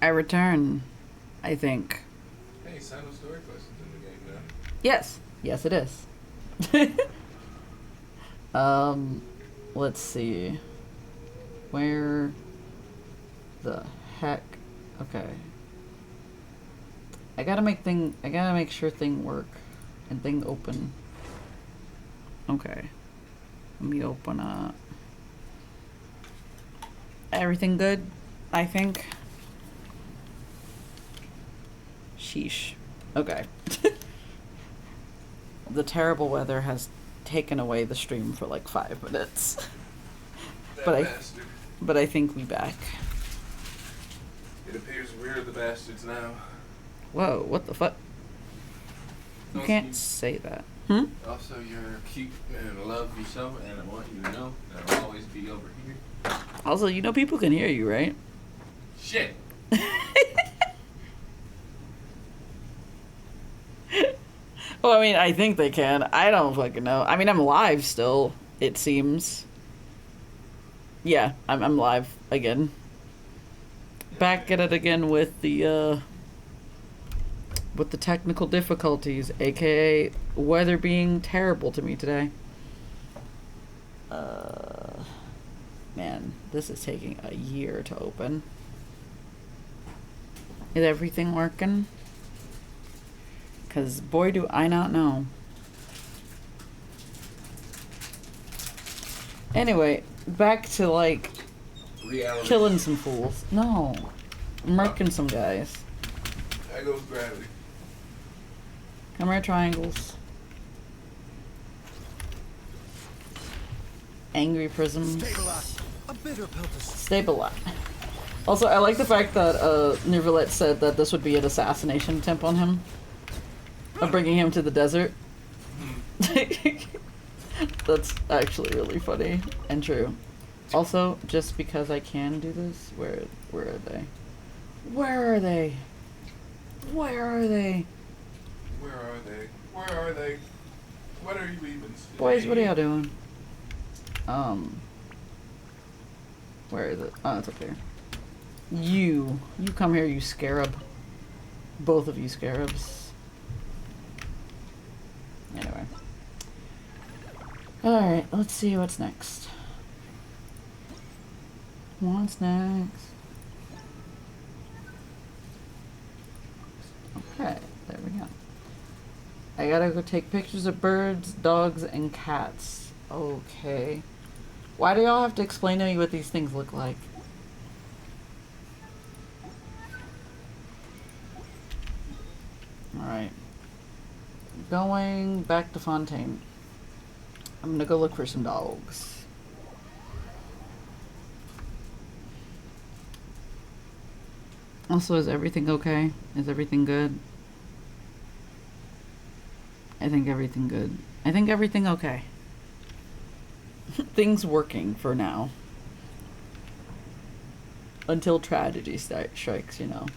I return, I think. Hey, Simon Story Quest is in the game now. Yes. Yes, it is. Let's see. Where the heck? Okay. I gotta make sure thing work and thing open. Okay. Let me open up. Everything good, I think. Sheesh. Okay. The terrible weather has taken away the stream for like 5 minutes. That bastard. But I think we back. It appears we're the bastards now. Whoa, what the fuck? You can't say that. Hmm? Also, you're cute and love yourself, and I want you to know that I'll always be over here. Also, you know people can hear you, right? Shit! Well, I mean, I think they can. I don't fucking know. I mean, I'm live still, it seems. Yeah, I'm live again. Back at it again with the technical difficulties, aka weather being terrible to me today. Man, this is taking a year to open. Is everything working? Because boy do I not know. Anyway, back to like Reality. killing some fools. No. Murking some guys. There goes gravity. Come here, triangles. Angry prisms. Stabilize. Also, I like the fact that Neuvillette said that this would be an assassination attempt on him. Of bringing him to the desert. That's actually really funny and true. Also, just because I can do this, where are they? Where are they? Where are they? Where are they? Where are they? What are you even saying? Boys, what are y'all doing? Where is it? Oh, it's up there. You come here, you scarab. Both of you scarabs. Anyway. Alright, let's see what's next. What's next? Okay, there we go. I gotta go take pictures of birds, dogs, and cats. Okay. Why do y'all have to explain to me what these things look like? Alright. Going back to Fontaine. I'm gonna go look for some dogs. Also, is everything okay? Is everything good? I think everything good. I think everything okay. Things working for now. Until tragedy strikes, you know.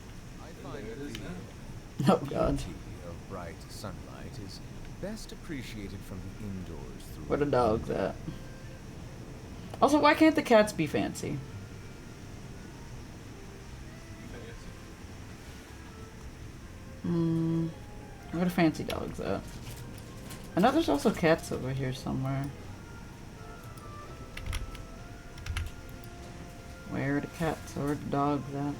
I find There it is now. Oh god. beauty of bright sunlight is best appreciated from the indoors through Where the dogs at? Also, why can't the cats be fancy? Where the fancy dogs at? I know there's also cats over here somewhere. Where are the cats or the dogs at?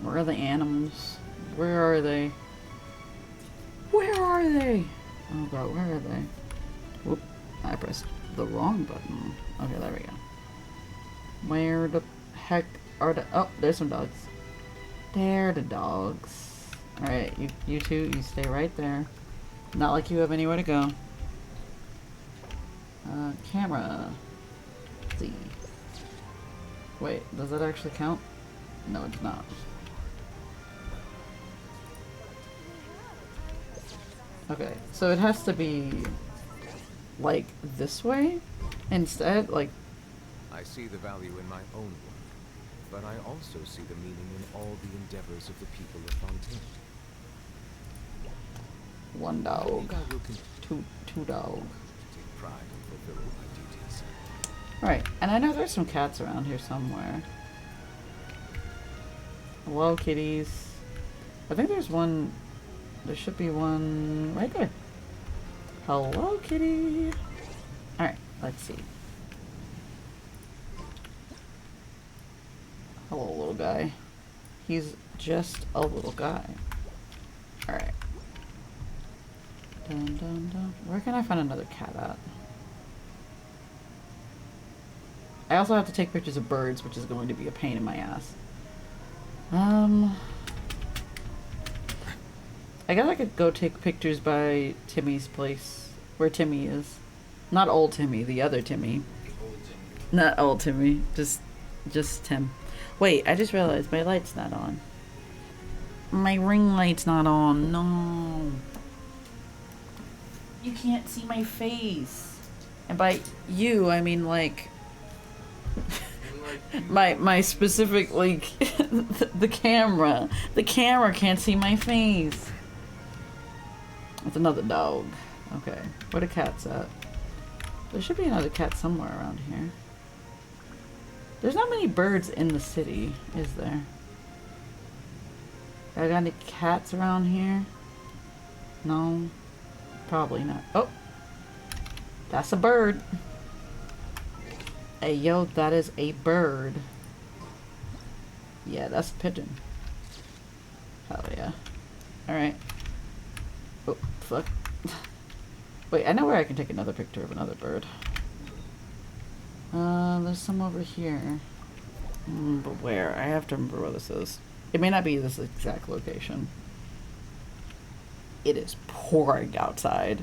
Where are the animals? Where are they? Where are they? Oh god, where are they? Whoop, I pressed the wrong button. Okay, there we go. Where the heck are the... Oh, there's some dogs. There the dogs. Alright, you two, you stay right there. Not like you have anywhere to go. Camera. Let's see. Wait, does that actually count? No, it's not. Okay, so it has to be like this way instead, like... I see the value in my own work, but I also see the meaning in all the endeavors of the people of Fontaine. One I dog. think I will continue Two dog. to take pride in fulfilling my duties. Alright, and I know there's some cats around here somewhere. Hello, kitties. I think there's one. There should be one right there. Hello, kitty. Alright, let's see. Hello, little guy. He's just a little guy. Alright. Dun, dun, dun. Where can I find another cat at? I also have to take pictures of birds, which is going to be a pain in my ass. I guess I could go take pictures by Timmy's place, where Timmy is. Not old Timmy, the other Timmy. Not old Timmy, just Tim. Wait, I just realized my light's not on. My ring light's not on, no. You can't see my face. And by you, I mean like... my specific, like, the camera. The camera can't see my face. It's another dog. Okay, where the cat's at? There should be another cat somewhere around here. There's not many birds in the city, is there? I got any cats around here? No, probably not. Oh, that's a bird. Hey, yo, that is a bird. Yeah, that's a pigeon. Hell yeah. Alright. Oh, fuck. Wait, I know where I can take another picture of another bird. There's some over here. But where? I have to remember where this is. It may not be this exact location. It is pouring outside.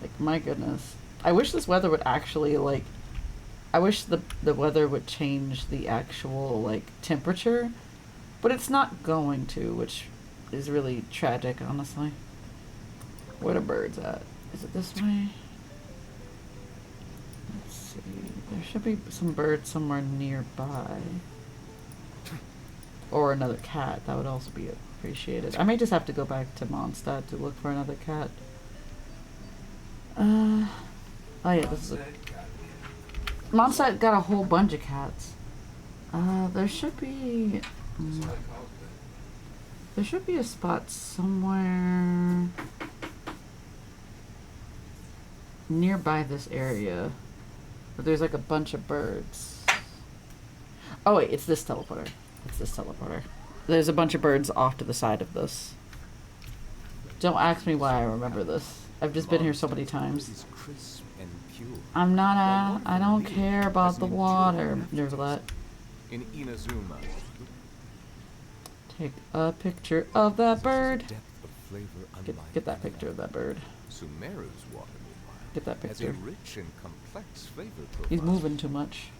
Like, my goodness. I wish this weather would actually, like... I wish the weather would change the actual, like, temperature. But it's not going to, which is really tragic, honestly. Where the birds at? Is it this way? Let's see. There should be some birds somewhere nearby. Or another cat. That would also be appreciated. I may just have to go back to Mondstadt to look for another cat. Oh yeah, this is a... Mondstadt got a whole bunch of cats. There should be... there should be a spot somewhere... nearby this area. But there's like a bunch of birds. Oh wait, it's this teleporter. It's this teleporter. There's a bunch of birds off to the side of this. Don't ask me why I remember this. I've just been here so many times. I'm not I don't care about the water. There's that. In Inazuma, Take a picture of that bird. depth of flavor Get that picture of that bird. Sumeru's water, meanwhile, Get that has a picture. rich and complex flavor profile. He's moving too much.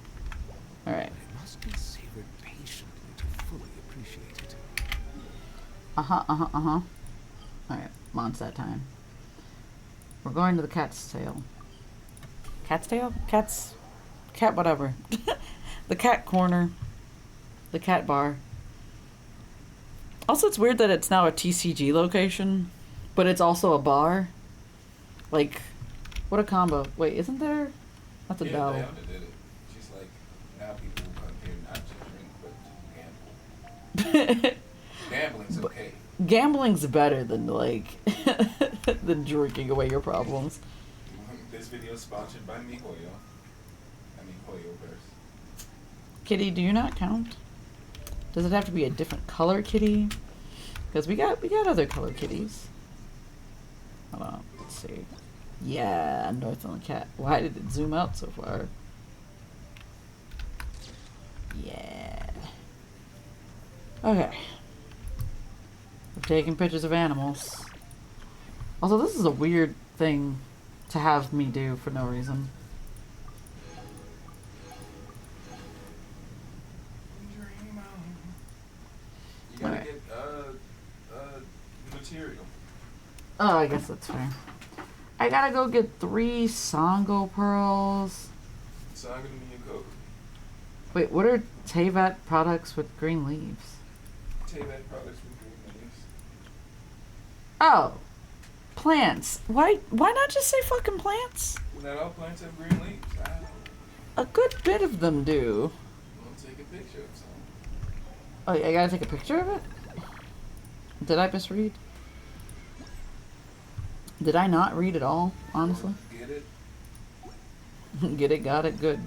Alright. But it must be savored patiently to fully appreciate it. Alright, Mondstadt time. We're going to the cat's tail. Cat's tail? Cat whatever. The cat corner. The cat bar. Also, it's weird that it's now a TCG location, but it's also a bar. Like, what a combo. Wait, isn't there? That's a bell. They did it. She's like, now people will come here not to drink, but to gamble. Gambling's okay. Gambling's better than, like, than drinking away your problems. This video is sponsored by MiHoYo. I mean, HoYoverse. Kitty, do you not count? Does it have to be a different color kitty? Because we got other color kitties. Hold on, let's see. Yeah, Northland cat. Why did it zoom out so far? Yeah. Okay. We're taking pictures of animals. Also, this is a weird thing to have me do for no reason. You gotta get material. Oh, I guess that's fair. I gotta go get 3 Songo pearls. So I'm gonna need a coke. Wait, what are Teyvat products with green leaves? Teyvat products with green leaves. Oh, plants. Why not just say fucking plants? Not all plants have green leaves. I don't know. A good bit of them do. We'll take a picture of some. Oh, I gotta take a picture of it? Did I misread? Did I not read at all, honestly? Get it? Get it, got it, good.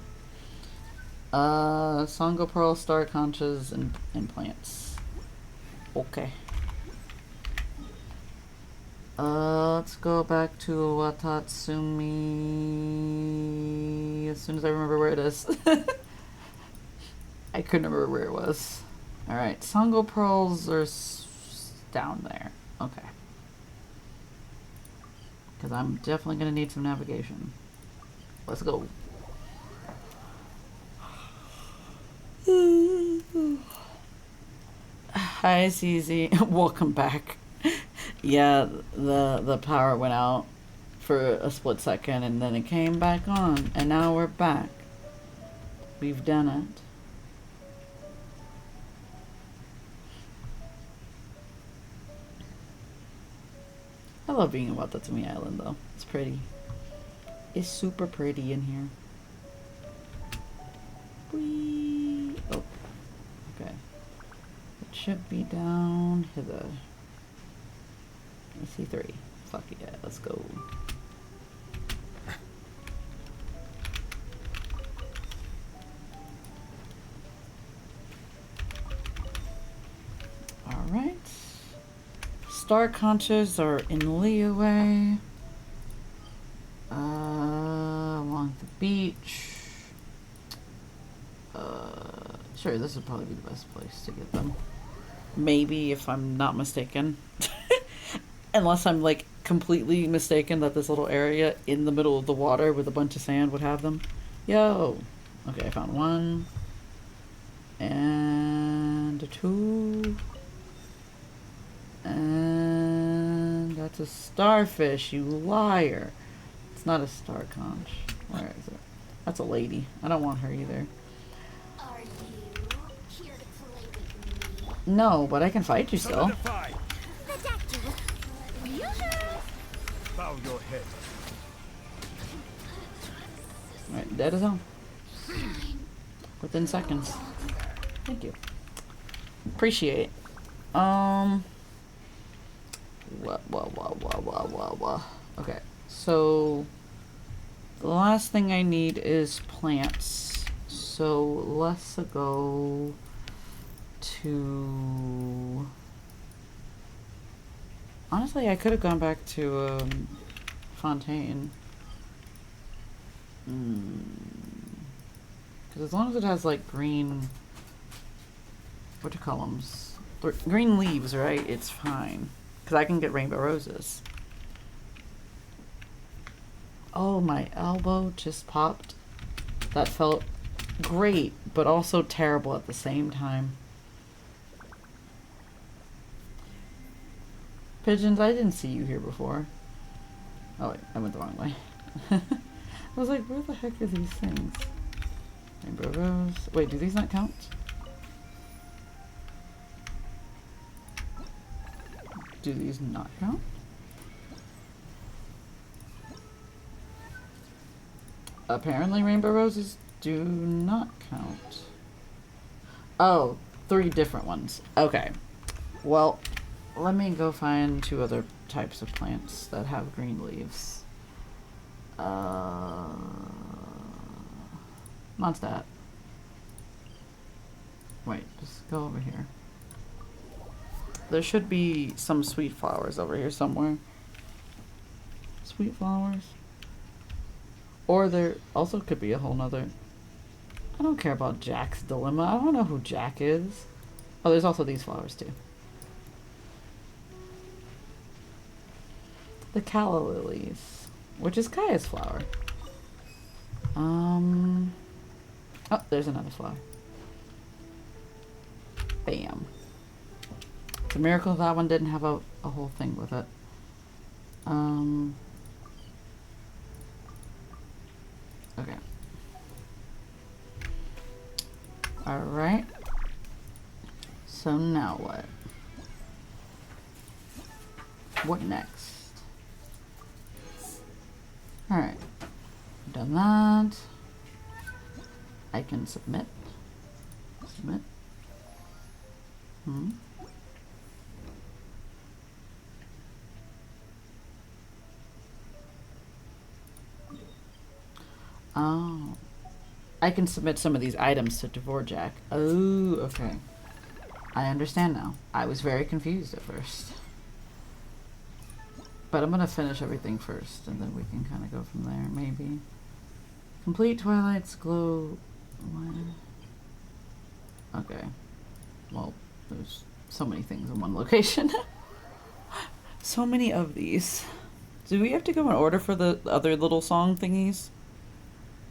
Songo Pearl, Star Conchas, and plants. Okay. Let's go back to Watatsumi as soon as I remember where it is. I couldn't remember where it was. Alright, Songo Pearls are down there. Okay. Because I'm definitely going to need some navigation. Let's go. Hi, CZ. Welcome back. Yeah, the power went out for a split second and then it came back on. And now we're back. We've done it. I love being in Watatsumi Island though. It's pretty. It's super pretty in here. Whee! Oh. Okay. It should be down hither. I see 3. Fuck yeah, let's go. Alright. Star Conchas are in Liyue. Along the beach. Sure, this would probably be the best place to get them. Maybe, if I'm not mistaken. Unless I'm, like, completely mistaken that this little area in the middle of the water with a bunch of sand would have them. Yo! Okay, I found 1. And 2. And that's a starfish, you liar. It's not a star conch. Where is it? That's a lady. I don't want her either. Are you here to play with me? No, but I can fight you still. The doctor. Bow your head. Alright, dead as hell. Within seconds. Thank you. Appreciate. What. Okay, so the last thing I need is plants. So let's go to. Honestly, I could have gone back to Fontaine. Because as long as it has like green, what do you call them? Green leaves, right? It's fine. Because I can get rainbow roses. Oh, my elbow just popped. That felt great, but also terrible at the same time. Pigeons, I didn't see you here before. Oh wait, I went the wrong way. I was like, where the heck are these things? Rainbow rose. Wait, do these not count? Do these not count? Apparently rainbow roses do not count. Oh, 3 different ones. Okay. Well, let me go find 2 other types of plants that have green leaves. Mondstadt. Wait, just go over here. There should be some sweet flowers over here somewhere. Sweet flowers. Or there also could be a whole nother. I don't care about Jack's dilemma. I don't know who Jack is. Oh, there's also these flowers too. The calla lilies, which is Kaya's flower. Oh, there's another flower. Bam. It's a miracle that one didn't have a whole thing with it. Okay. Alright. So now what? What next? Alright. Done that. I can submit. Submit. Hmm. Oh. I can submit some of these items to Dvorak. Oh, okay. I understand now. I was very confused at first. But I'm gonna finish everything first, and then we can kind of go from there, maybe. Complete Twilight's Glow. What? Okay. Well, there's so many things in one location. So many of these. Do we have to go in order for the other little song thingies?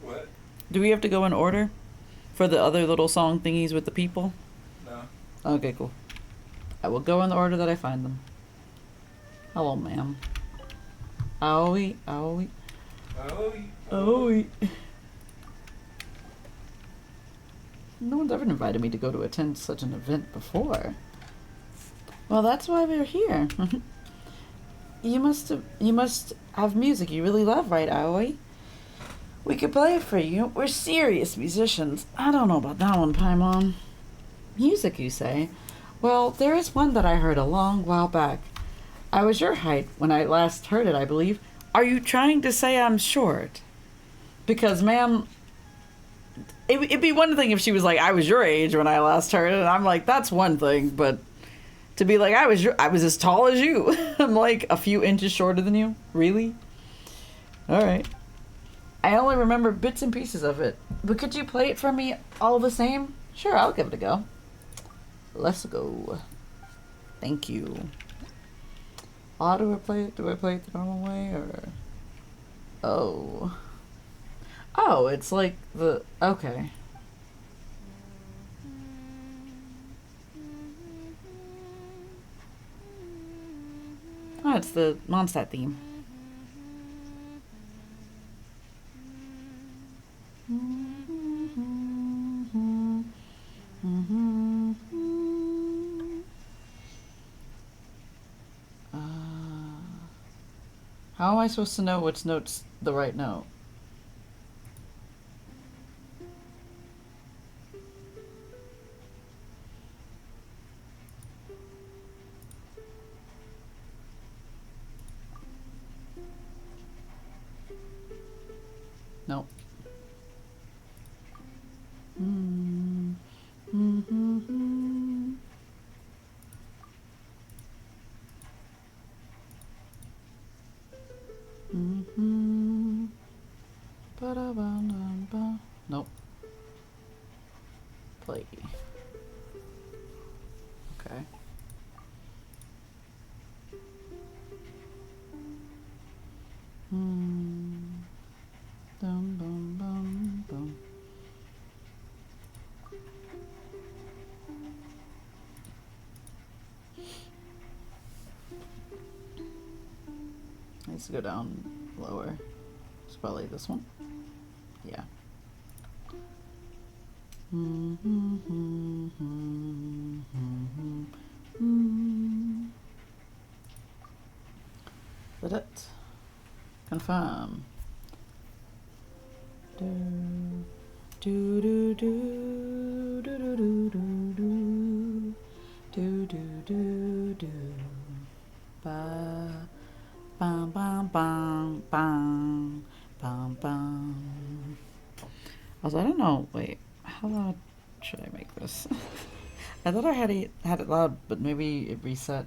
What? Do we have to go in order for the other little song thingies with the people? No. Okay, cool. I will go in the order that I find them. Hello, ma'am. Aoi, aoi, aoi. No one's ever invited me to go to attend such an event before. Well, that's why we're here. You must have music you really love, right, Aoi? We could play it for you. We're serious musicians. I don't know about that one, Paimon. Music, you say? Well, there is one that I heard a long while back. I was your height when I last heard it, I believe. Are you trying to say I'm short? Because, ma'am, it'd be one thing if she was like, I was your age when I last heard it, and I'm like, that's one thing, but to be like, I was as tall as you. I'm like a few inches shorter than you? Really? Alright. I only remember bits and pieces of it, but could you play it for me all the same? Sure, I'll give it a go. Let's go. Thank you. How do I play it? Do I play it the normal way, or... Oh. Oh, it's like the... Okay. Oh, it's the Mondstadt theme. How am I supposed to know which note's the right note? Nope. Nope. Play. Okay. Dum bum bum bum. Needs to go down lower. It's probably this one. Yeah. Is that it? Confirm. Do do do do do do do do do do do do ba bam bam bam bam bam bam. Also, I don't know. Wait, how loud should I make this? I thought I had it loud, but maybe it reset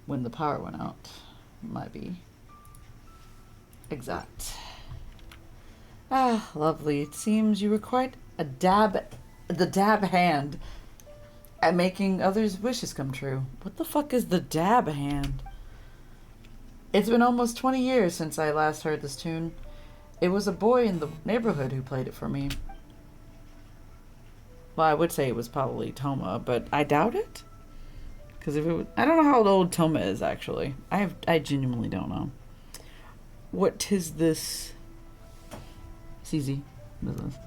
when the power went out. Might be. Exact. Ah, lovely. It seems you were quite the dab hand at making others' wishes come true. What the fuck is the dab hand? It's been almost 20 years since I last heard this tune. It was a boy in the neighborhood who played it for me. Well, I would say it was probably Toma, but I doubt it. Because if it was, I don't know how old Toma is, actually. I genuinely don't know. What is this? CZ. What is this?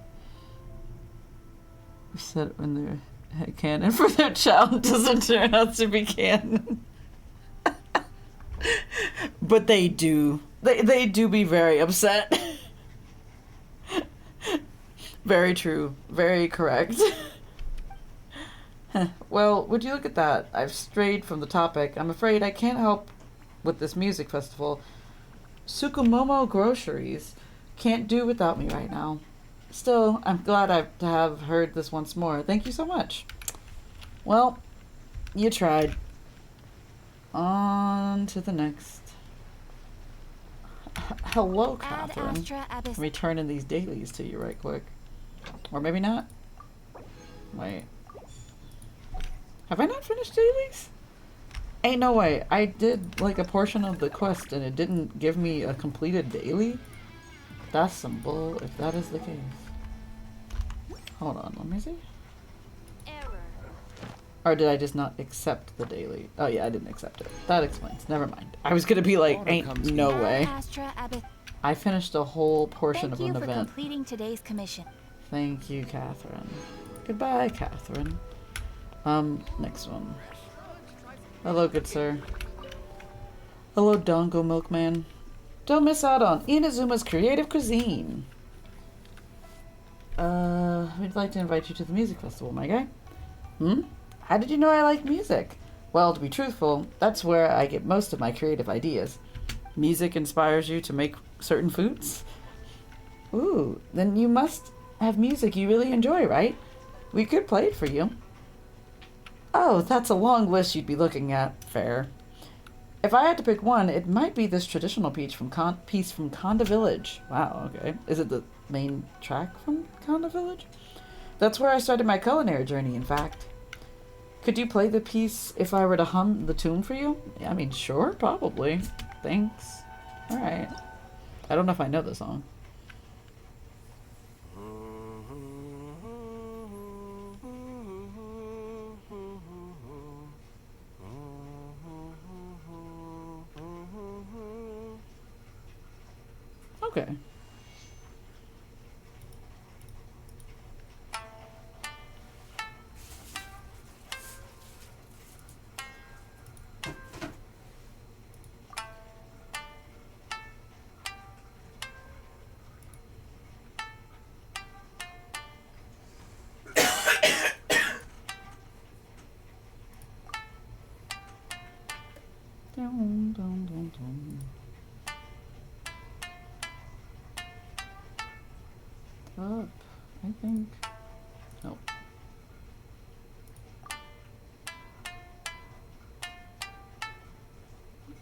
Set it when they're canon for their child doesn't turn out to be canon. But they do. They do be very upset. Very true. Very correct. Well, would you look at that? I've strayed from the topic. I'm afraid I can't help with this music festival. Sukumomo Groceries can't do without me right now. Still, I'm glad I have heard this once more. Thank you so much. Well, you tried. On to the next. Hello, Ad Catherine. Astra Let Abyss. me turn in these dailies to you right quick. Or maybe not. Wait. Have I not finished dailies? Ain't no way. I did like a portion of the quest and it didn't give me a completed daily? That's some bull if that is the case. Hold on, let me see. Error. Or did I just not accept the daily? Oh yeah, I didn't accept it. That explains. Never mind. I was gonna be like, Order ain't comes no in. way. Ad Astra Abyss. I finished a whole portion Thank of you an for event. completing today's commission. Thank you, Catherine. Goodbye, Catherine. Next one. Hello, good sir. Hello, Dongo Milkman. Don't miss out on Inazuma's creative cuisine. We'd like to invite you to the music festival, my guy. How did you know I like music? Well, to be truthful, that's where I get most of my creative ideas. Music inspires you to make certain foods? Ooh, then you must have music you really enjoy, right? We could play it for you. Oh, that's a long list you'd be looking at. Fair. If I had to pick one, it might be this traditional piece from Conda Village. Wow, okay. Is it the main track from Conda Village? That's where I started my culinary journey, in fact. Could you play the piece if I were to hum the tune for you? Yeah, I mean, sure, probably. Thanks. Alright. I don't know if I know the song. Okay. Dun, dun, dun, dun. Up, I think. Nope.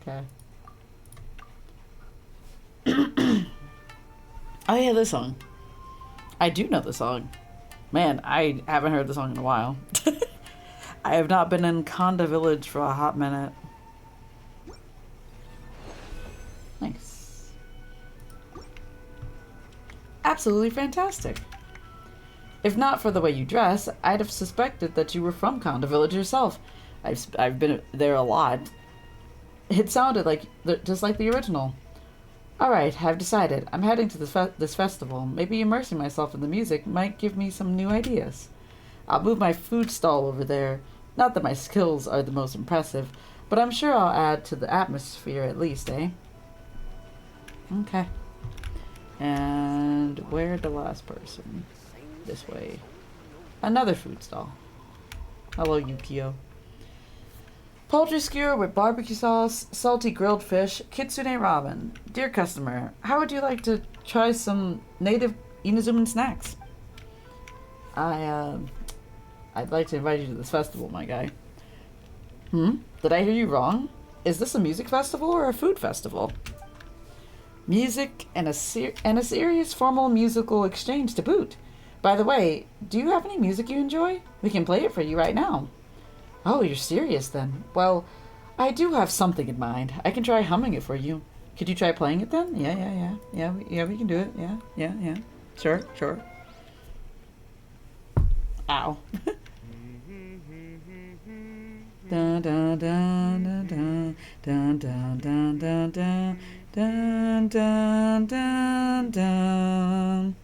Okay. Oh yeah, this song. I do know the song. Man, I haven't heard the song in a while. I have not been in Conda Village for a hot minute. Nice. Absolutely fantastic. If not for the way you dress, I'd have suspected that you were from Conda Village yourself. I've been there a lot. It sounded like just like the original. Alright, I've decided. I'm heading to this festival. Maybe immersing myself in the music might give me some new ideas. I'll move my food stall over there. Not that my skills are the most impressive, but I'm sure I'll add to the atmosphere at least, eh? Okay. And where'd the last person? This way. Another food stall. Hello, Yukio. Poultry skewer with barbecue sauce, salty grilled fish, kitsune ramen. Dear customer, how would you like to try some native Inazuman snacks? I'd like to invite you to this festival, my guy. Did I hear you wrong? Is this a music festival or a food festival? Music and a serious formal musical exchange to boot. By the way, do you have any music you enjoy? We can play it for you right now. Oh, you're serious then. Well, I do have something in mind. I can try humming it for you. Could you try playing it then? Yeah, we can do it. Yeah. Sure. Ow. Dun dun dun dun dun dun dun dun dun dun dun dun dun.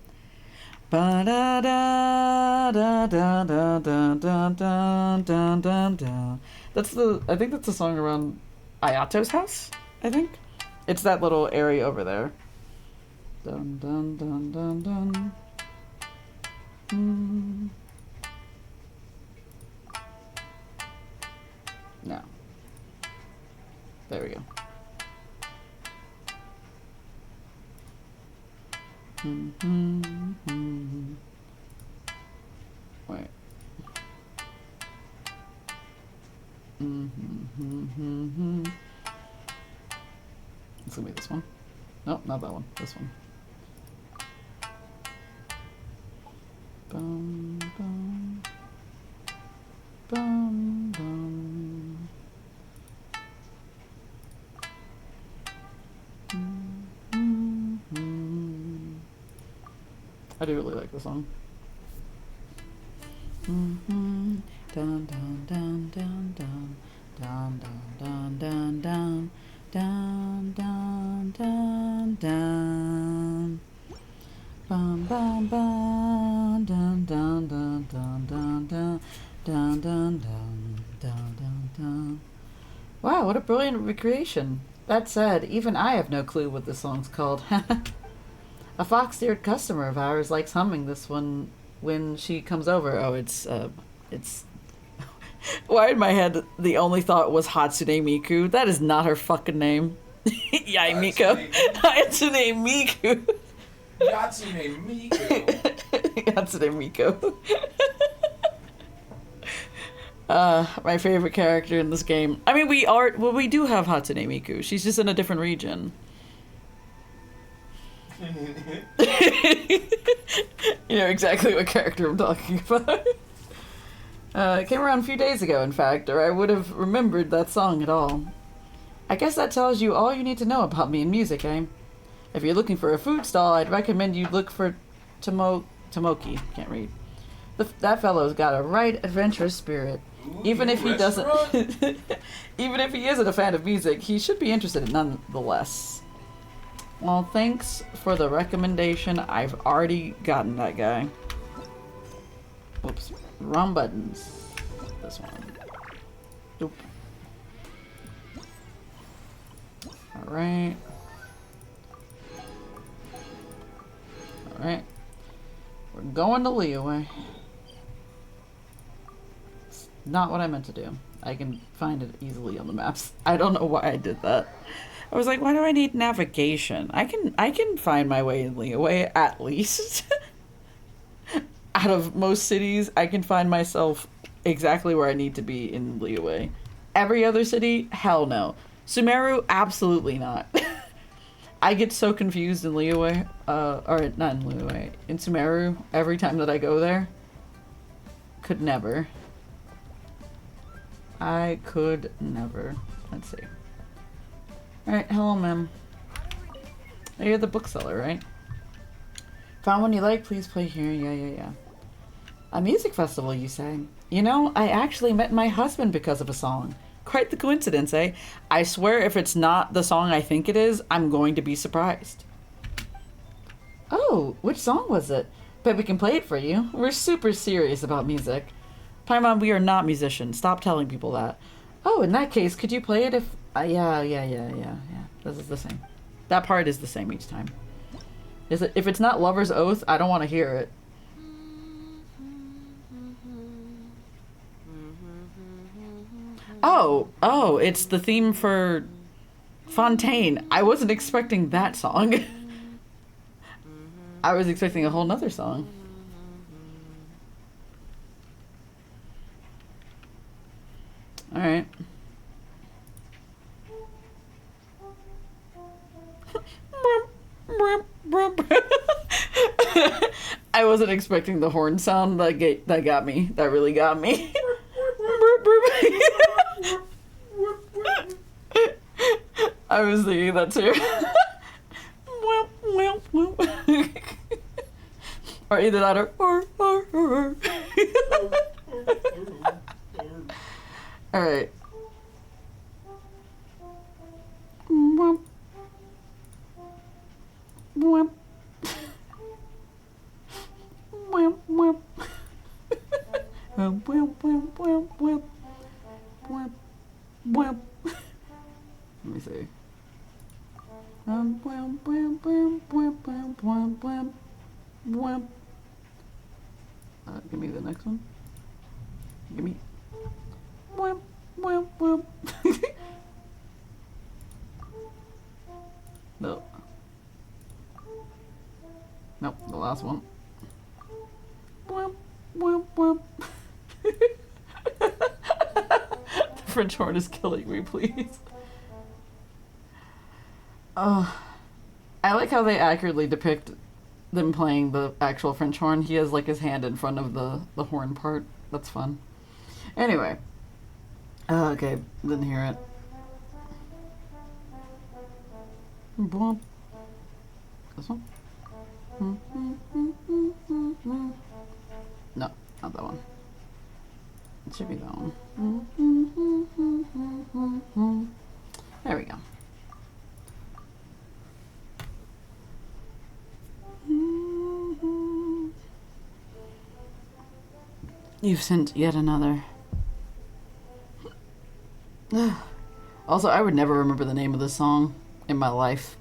Ba da da da da da da da da da da da. I think that's the song around Ayato's house. I think. It's that little area over there. Dun dun dun dun dun. Mm. No. There we go. Wait. It's gonna be this one. Nope, not that one. This one. Bum, bum. Bum, bum. I do really like the song. Dun dun dun dun dun dun dun dun dun dun dun dun dun. Bum bum bum dun dun dun dun dun dun dun dun dun dun dun. Wow, what a brilliant recreation. That said, even I have no clue what this song's called. A fox-eared customer of ours likes humming this one when she comes over. Oh, it's why in my head the only thought was Hatsune Miku. That is not her fucking name. Yai Miko. Hatsune Miku. Yatsune Miku. Hatsune Miku. My favorite character in this game. I mean, we do have Hatsune Miku. She's just in a different region. You know exactly what character I'm talking about. It came around a few days ago, in fact, or I would have remembered that song at all. I guess that tells you all you need to know about me and music, eh? If you're looking for a food stall, I'd recommend you look for Tomoki. Can't read. That fellow's got a right adventurous spirit. Ooh, Even if he restaurant? doesn't... Even if he isn't a fan of music, he should be interested nonetheless. Well, thanks for the recommendation. I've already gotten that guy. Whoops. Wrong buttons. This one. Oop. Alright. Alright. We're going to Liyue. It's not what I meant to do. I can find it easily on the maps. I don't know why I did that. I was like, why do I need navigation? I can find my way in Liyue, at least. Out of most cities, I can find myself exactly where I need to be in Liyue. Every other city, hell no. Sumeru, absolutely not. I get so confused in Liyue, or not in Liyue, in Sumeru, every time that I go there. Could never. I could never. Let's see. Alright, hello, ma'am. Oh, you're the bookseller, right? Found one you like? Please play here. Yeah. A music festival, you say? You know, I actually met my husband because of a song. Quite the coincidence, eh? I swear if it's not the song I think it is, I'm going to be surprised. Oh, which song was it? Bet we can play it for you. We're super serious about music. Paimon, we are not musicians. Stop telling people that. Oh, in that case, could you play it if... Yeah. This is the same. That part is the same each time. Is it? If it's not Lover's Oath, I don't want to hear it. Oh, it's the theme for Fontaine. I wasn't expecting that song. I was expecting a whole nother song. Alright. I wasn't expecting the horn sound. That got me. That really got me. I was thinking that too. Or either that or. Alright. Let me see. Bwam, bwam, bwam, bwam. Give me the next one. Give me. Bwam, bwam, bwam. No. Nope, the last one. Bwam, bwam, bwam. The French horn is killing me, please. I like how they accurately depict them playing the actual French horn. He has like his hand in front of the horn part. That's fun. Anyway. Okay, didn't hear it. Bwomp. This one? No, not that one. It should be that one. There we go. You've sent yet another. Also, I would never remember the name of this song in my life.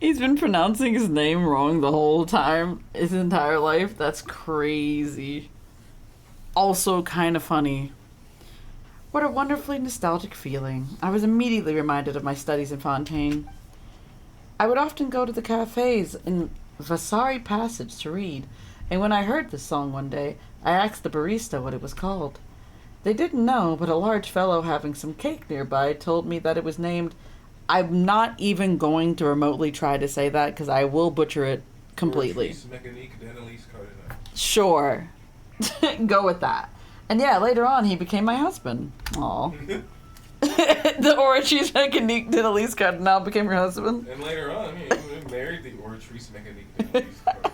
He's been pronouncing his name wrong the whole time, his entire life. That's crazy. Also kind of funny. What a wonderfully nostalgic feeling. I was immediately reminded of my studies in Fontaine. I would often go to the cafes in Vasari Passage to read, and when I heard this song one day, I asked the barista what it was called. They didn't know, but a large fellow having some cake nearby told me that it was named... I'm not even going to remotely try to say that because I will butcher it completely. Sure. Go with that. And yeah, later on he became my husband. Aw. The Oratrice Mécanique d'Annelise Cardinal became your husband? And later on, he married the Oratrice Mécanique d'Annelise Cardinal.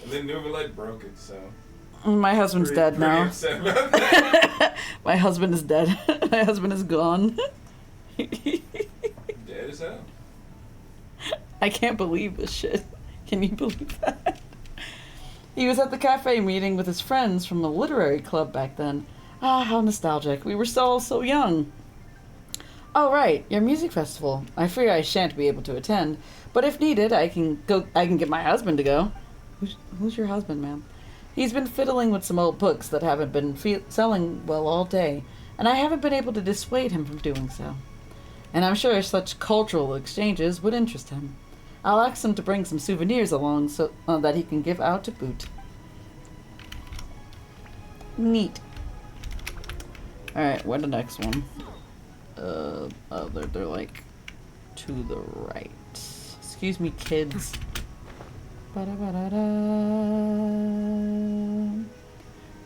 And then Nouvellette broke it, so... My husband's dead now. Upset about that. My husband is dead. My husband is gone. Dead as hell. I can't believe this shit. Can you believe that? He was at the cafe meeting with his friends from a literary club back then. Ah, how nostalgic. We were all so young. Oh, right, your music festival. I fear I shan't be able to attend, but if needed, I can get my husband to go. Who's your husband, ma'am? He's been fiddling with some old books that haven't been selling well all day, and I haven't been able to dissuade him from doing so. And I'm sure such cultural exchanges would interest him. I'll ask him to bring some souvenirs along so that he can give out to boot. Neat. Alright, where's the next one? Oh, they're like to the right. Excuse me, kids. Ba-da-ba-da-da.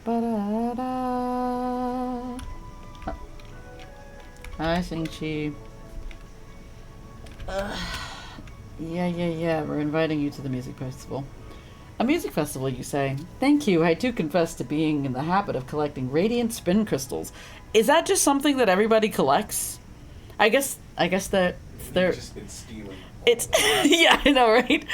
Ba-da-da. Oh. Hi, Sing-Chi. Yeah, we're inviting you to the music festival. A music festival, you say? Thank you, I do confess to being in the habit of collecting radiant spin crystals. Is that just something that everybody collects? I guess that they're... just been stealing. It's... yeah, I know, right?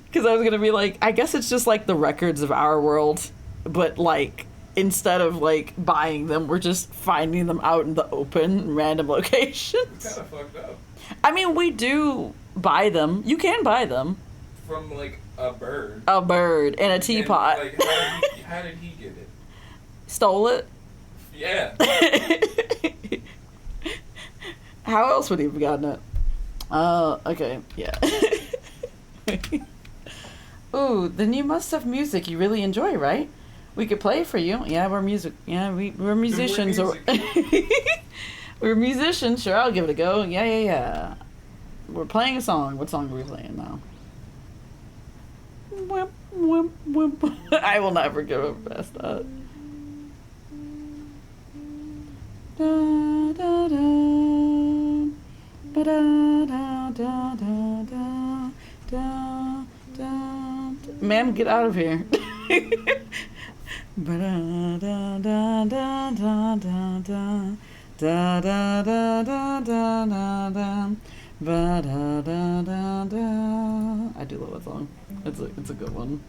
Because I was gonna be like, I guess it's just like the records of our world, but like, instead of like buying them, we're just finding them out in the open, random locations. It's kind of fucked up. I mean, we do buy them. You can buy them. From, like, a bird. A bird in a teapot. And, like, how did he get it? Stole it? Yeah. How else would he have gotten it? Okay, yeah. Ooh, then you must have music you really enjoy, right? We could play for you. Yeah, we're music. Yeah, we're musicians. We're musicians. Sure, I'll give it a go. Yeah. We're playing a song. What song are we playing now? Wimp, wimp, wimp. I will never give it past that. Da, da, da. Ba, da, da, da, da, da, da. Ma'am, get out of here. Ba, da, da, da, da, da, da, da. Da da da da da da da. Ba da da da da. I do love that song. It's a good one.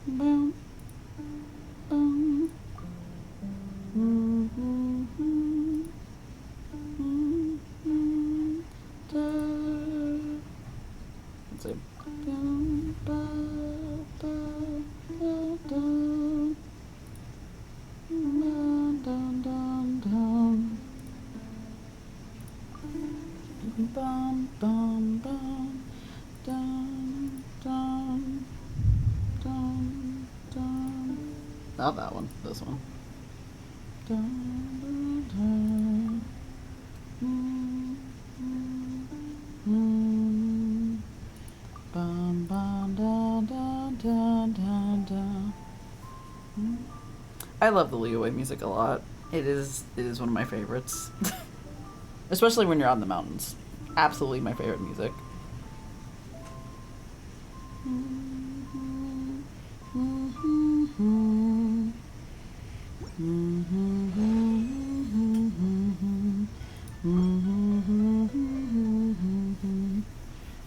Boom. Boom. Mm-hmm. Mm-hmm. Da. Let's see. Dum, ba, ba, da, da. Dun, dun, dun, dun. Bum, bum, bum. Dun, dun, dun, dun. Not that one, this one. Dun, dun, dun. Mm, mm, bum, bum, dun, dun, dun, dun, dun. I love the Liyue music a lot. It is one of my favorites. Especially when you're on the mountains. Absolutely my favorite music.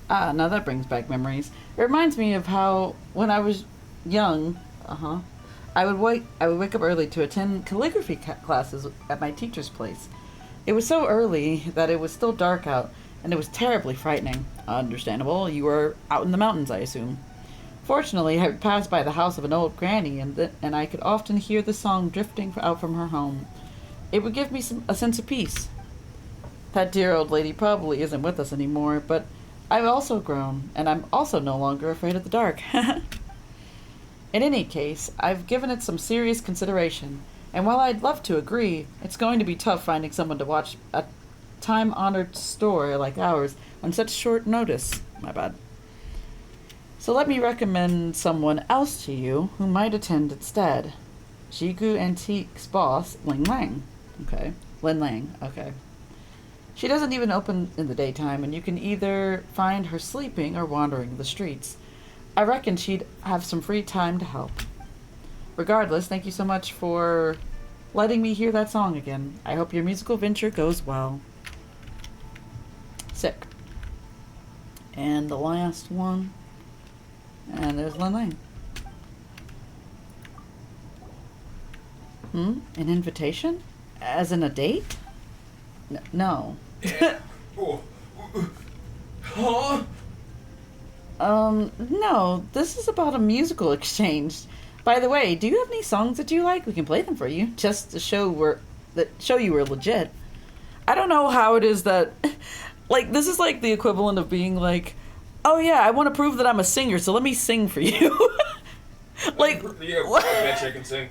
Ah, now that brings back memories. It reminds me of how when I was young, I would wake up early to attend calligraphy classes at my teacher's place. It was so early that it was still dark out, and it was terribly frightening. Understandable. You were out in the mountains, I assume. Fortunately, I would pass by the house of an old granny, and I could often hear the song drifting out from her home. It would give me a sense of peace. That dear old lady probably isn't with us anymore, but I've also grown, and I'm also no longer afraid of the dark. In any case, I've given it some serious consideration, and while I'd love to agree, it's going to be tough finding someone to watch a time-honored store like ours on such short notice. My bad. So let me recommend someone else to you who might attend instead. Jigu Antique's boss, Ling Lang. Okay. Lin Lang. Okay. She doesn't even open in the daytime, and you can either find her sleeping or wandering the streets. I reckon she'd have some free time to help. Regardless, thank you so much for letting me hear that song again. I hope your musical venture goes well. Sick. And the last one. And there's Lin Lang. An invitation? As in a date? No. Yeah. Oh. Huh? No. This is about a musical exchange. By the way, do you have any songs that you like? We can play them for you, just to show you we're legit. I don't know how it is that, like, this is like the equivalent of being like, oh yeah, I want to prove that I'm a singer, so let me sing for you. Like, Yeah, what? bet you I can sing.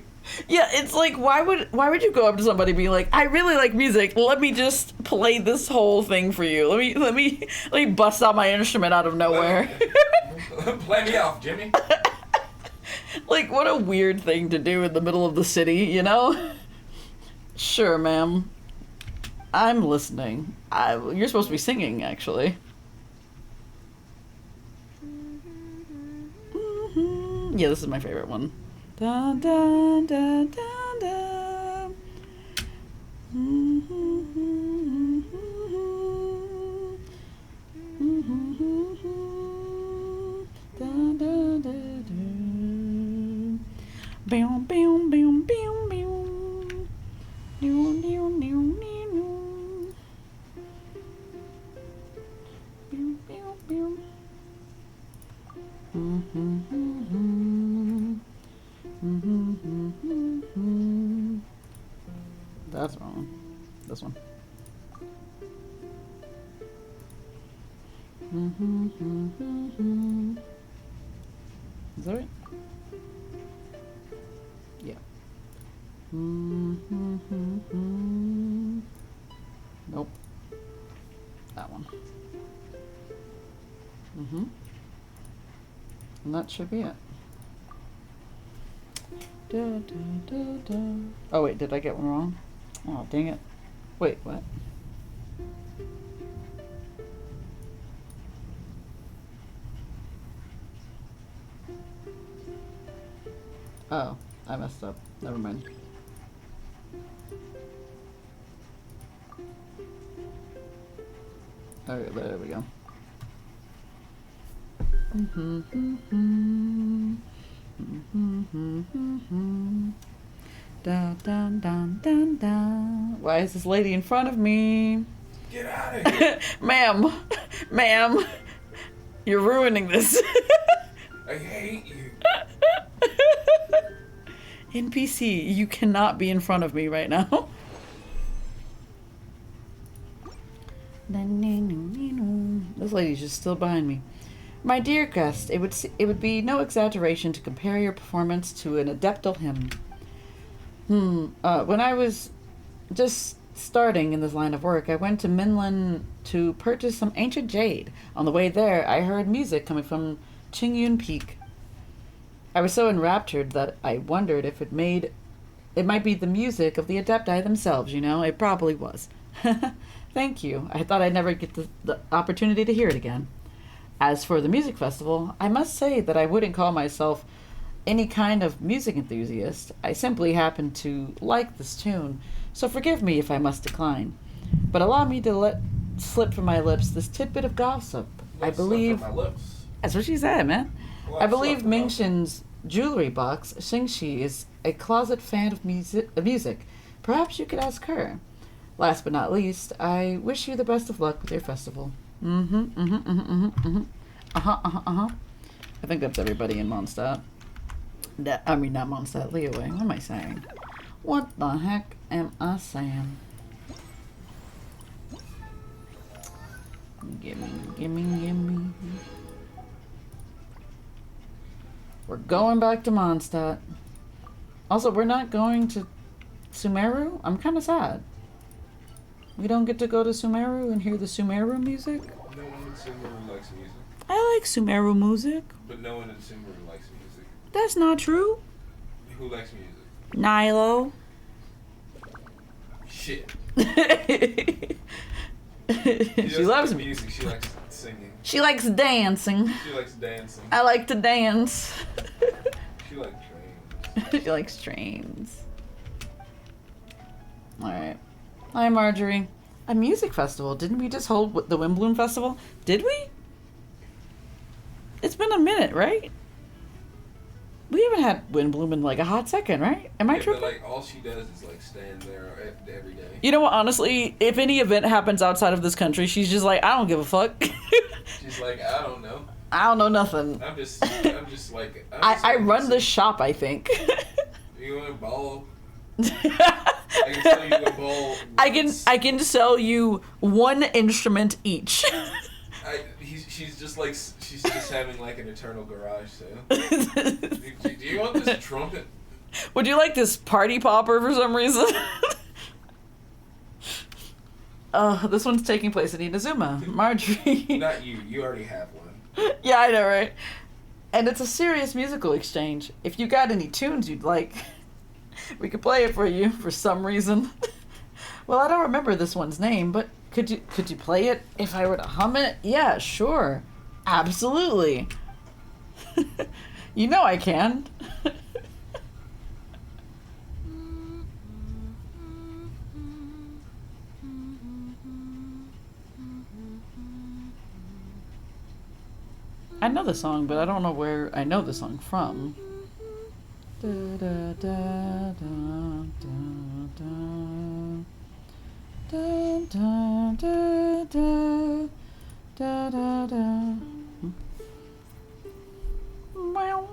Yeah, it's like, why would you go up to somebody and be like, I really like music, let me just play this whole thing for you. Let me bust out my instrument out of nowhere. Play me off, Jimmy. Like, what a weird thing to do in the middle of the city, you know? Sure, ma'am. I'm listening. You're supposed to be singing, actually. Yeah, this is my favorite one. Dun, dun, dun, dun, dun. Dun, dun, dun, dun. Boom, boom, boom, boom, boom. Doo, doo, doo, doo. Boom, boom, boom. That's wrong. This one. Is that right? Yeah. Nope. That one. And that should be it. Da, da, da, da. Oh wait, did I get one wrong? Oh, dang it. Wait, what? Oh, I messed up. Never mind. Okay, there we go. Dun, dun, dun, dun, dun. Why is this lady in front of me? Get out of here! Ma'am, ma'am, you're ruining this. I hate you. NPC, you cannot be in front of me right now. This lady's just still behind me. My dear guest, it would be no exaggeration to compare your performance to an adeptal hymn. When I was just starting in this line of work, I went to Minlan to purchase some ancient jade. On the way there, I heard music coming from Qingyun Peak. I was so enraptured that I wondered if it might be the music of the Adepti themselves, you know? It probably was. Thank you. I thought I'd never get the opportunity to hear it again. As for the music festival, I must say that I wouldn't call myself any kind of music enthusiast. I simply happen to like this tune, so forgive me if I must decline. But allow me to let slip from my lips this tidbit of gossip. I believe... My lips. That's what she said, man. Well, I believe slept about Mingxin's jewelry box, Xingxi, is a closet fan of music. Perhaps you could ask her. Last but not least, I wish you the best of luck with your festival. I think that's everybody in Mondstadt. Not Mondstadt, Liyue. What am I saying? What the heck am I saying? Gimme. We're going back to Mondstadt. Also, we're not going to Sumeru? I'm kind of sad. We don't get to go to Sumeru and hear the Sumeru music? No one in Sumeru likes music. I like Sumeru music. But no one in Sumeru likes music. That's not true. Who likes music? Nilo. Shit. She loves me. music. She likes singing. She likes dancing. She likes dancing. I like to dance. She likes trains. She likes trains. Alright. Hi, Marjorie. A music festival. Didn't we just hold the Windbloom Festival? Did we? It's been a minute, right? We haven't had Windbloom in like a hot second, right? Am I tripping? But like all she does is like stand there every day. You know what, honestly, if any event happens outside of this country, she's just like, I don't give a fuck. She's like, I don't know. I don't know nothing. I'm just like. I run the shop, I think. You want to ball? I can sell you a ball. I can sell you one instrument each. She's just having like an eternal garage sale. Do you want this trumpet? Would you like this party popper for some reason? This one's taking place in Inazuma. Marjorie. Not you. You already have one. Yeah, I know, right? And it's a serious musical exchange. If you got any tunes you'd like, we could play it for you for some reason. Well, I don't remember this one's name, but could you play it if I were to hum it? Yeah, sure. Absolutely. You know I can. I know the song, but I don't know where I know the song from. Da, da, da, da, da, da. Da, da, da, da, da, da. Meow.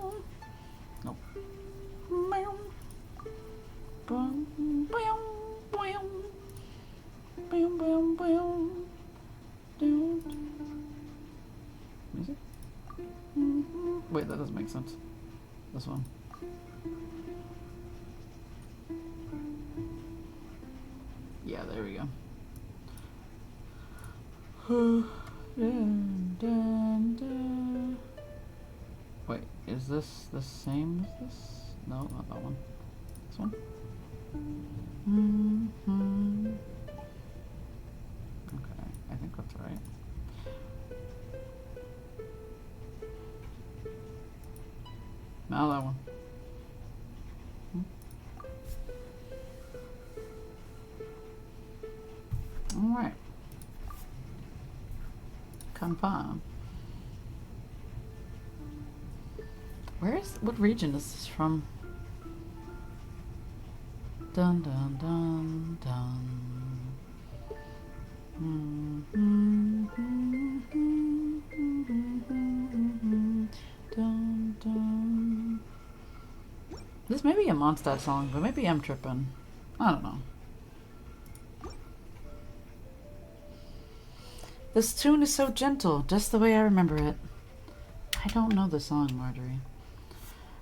Nope. Meow. Bum, meow, meow. Meow, meow, meow. Music? Wait, that doesn't make sense. This one. Yeah, there we go. Wait, is this the same as this? No, not that one. This one? Okay, I think that's right. Now that one. Alright. Confirm. What region is this from? Dun dun dun dun. Dun, dun. This may be a Mondstadt song, but maybe I'm tripping. I don't know. This tune is so gentle, just the way I remember it. I don't know the song, Marjorie.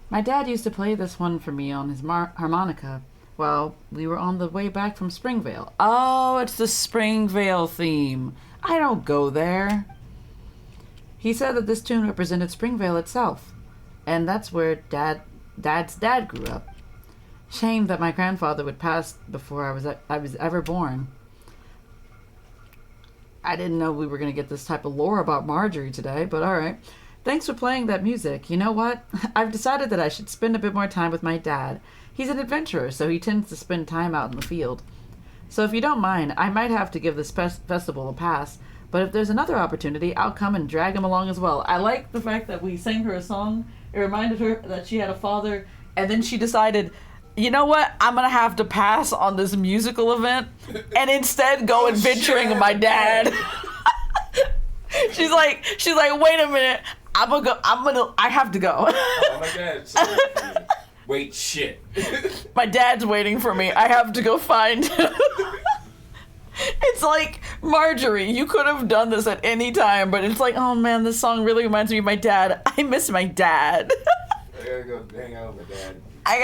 My dad used to play this one for me on his harmonica while we were on the way back from Springvale. Oh, it's the Springvale theme. I don't go there. He said that this tune represented Springvale itself, and that's where Dad's dad grew up. Shame that my grandfather would pass before I was ever born. I didn't know we were going to get this type of lore about Marjorie today, but alright. Thanks for playing that music. You know what? I've decided that I should spend a bit more time with my dad. He's an adventurer, so he tends to spend time out in the field. So if you don't mind, I might have to give this festival a pass, but if there's another opportunity, I'll come and drag him along as well. I like the fact that we sang her a song. It reminded her that she had a father, and then she decided, you know what? I'm gonna have to pass on this musical event and instead go adventuring with my dad. She's like, wait a minute. I have to go. Oh my god. Sorry. Wait, shit. My dad's waiting for me. I have to go find him. It's like, Marjorie, you could have done this at any time, but it's like, oh man, this song really reminds me of my dad. I miss my dad. I gotta go hang out with my dad. I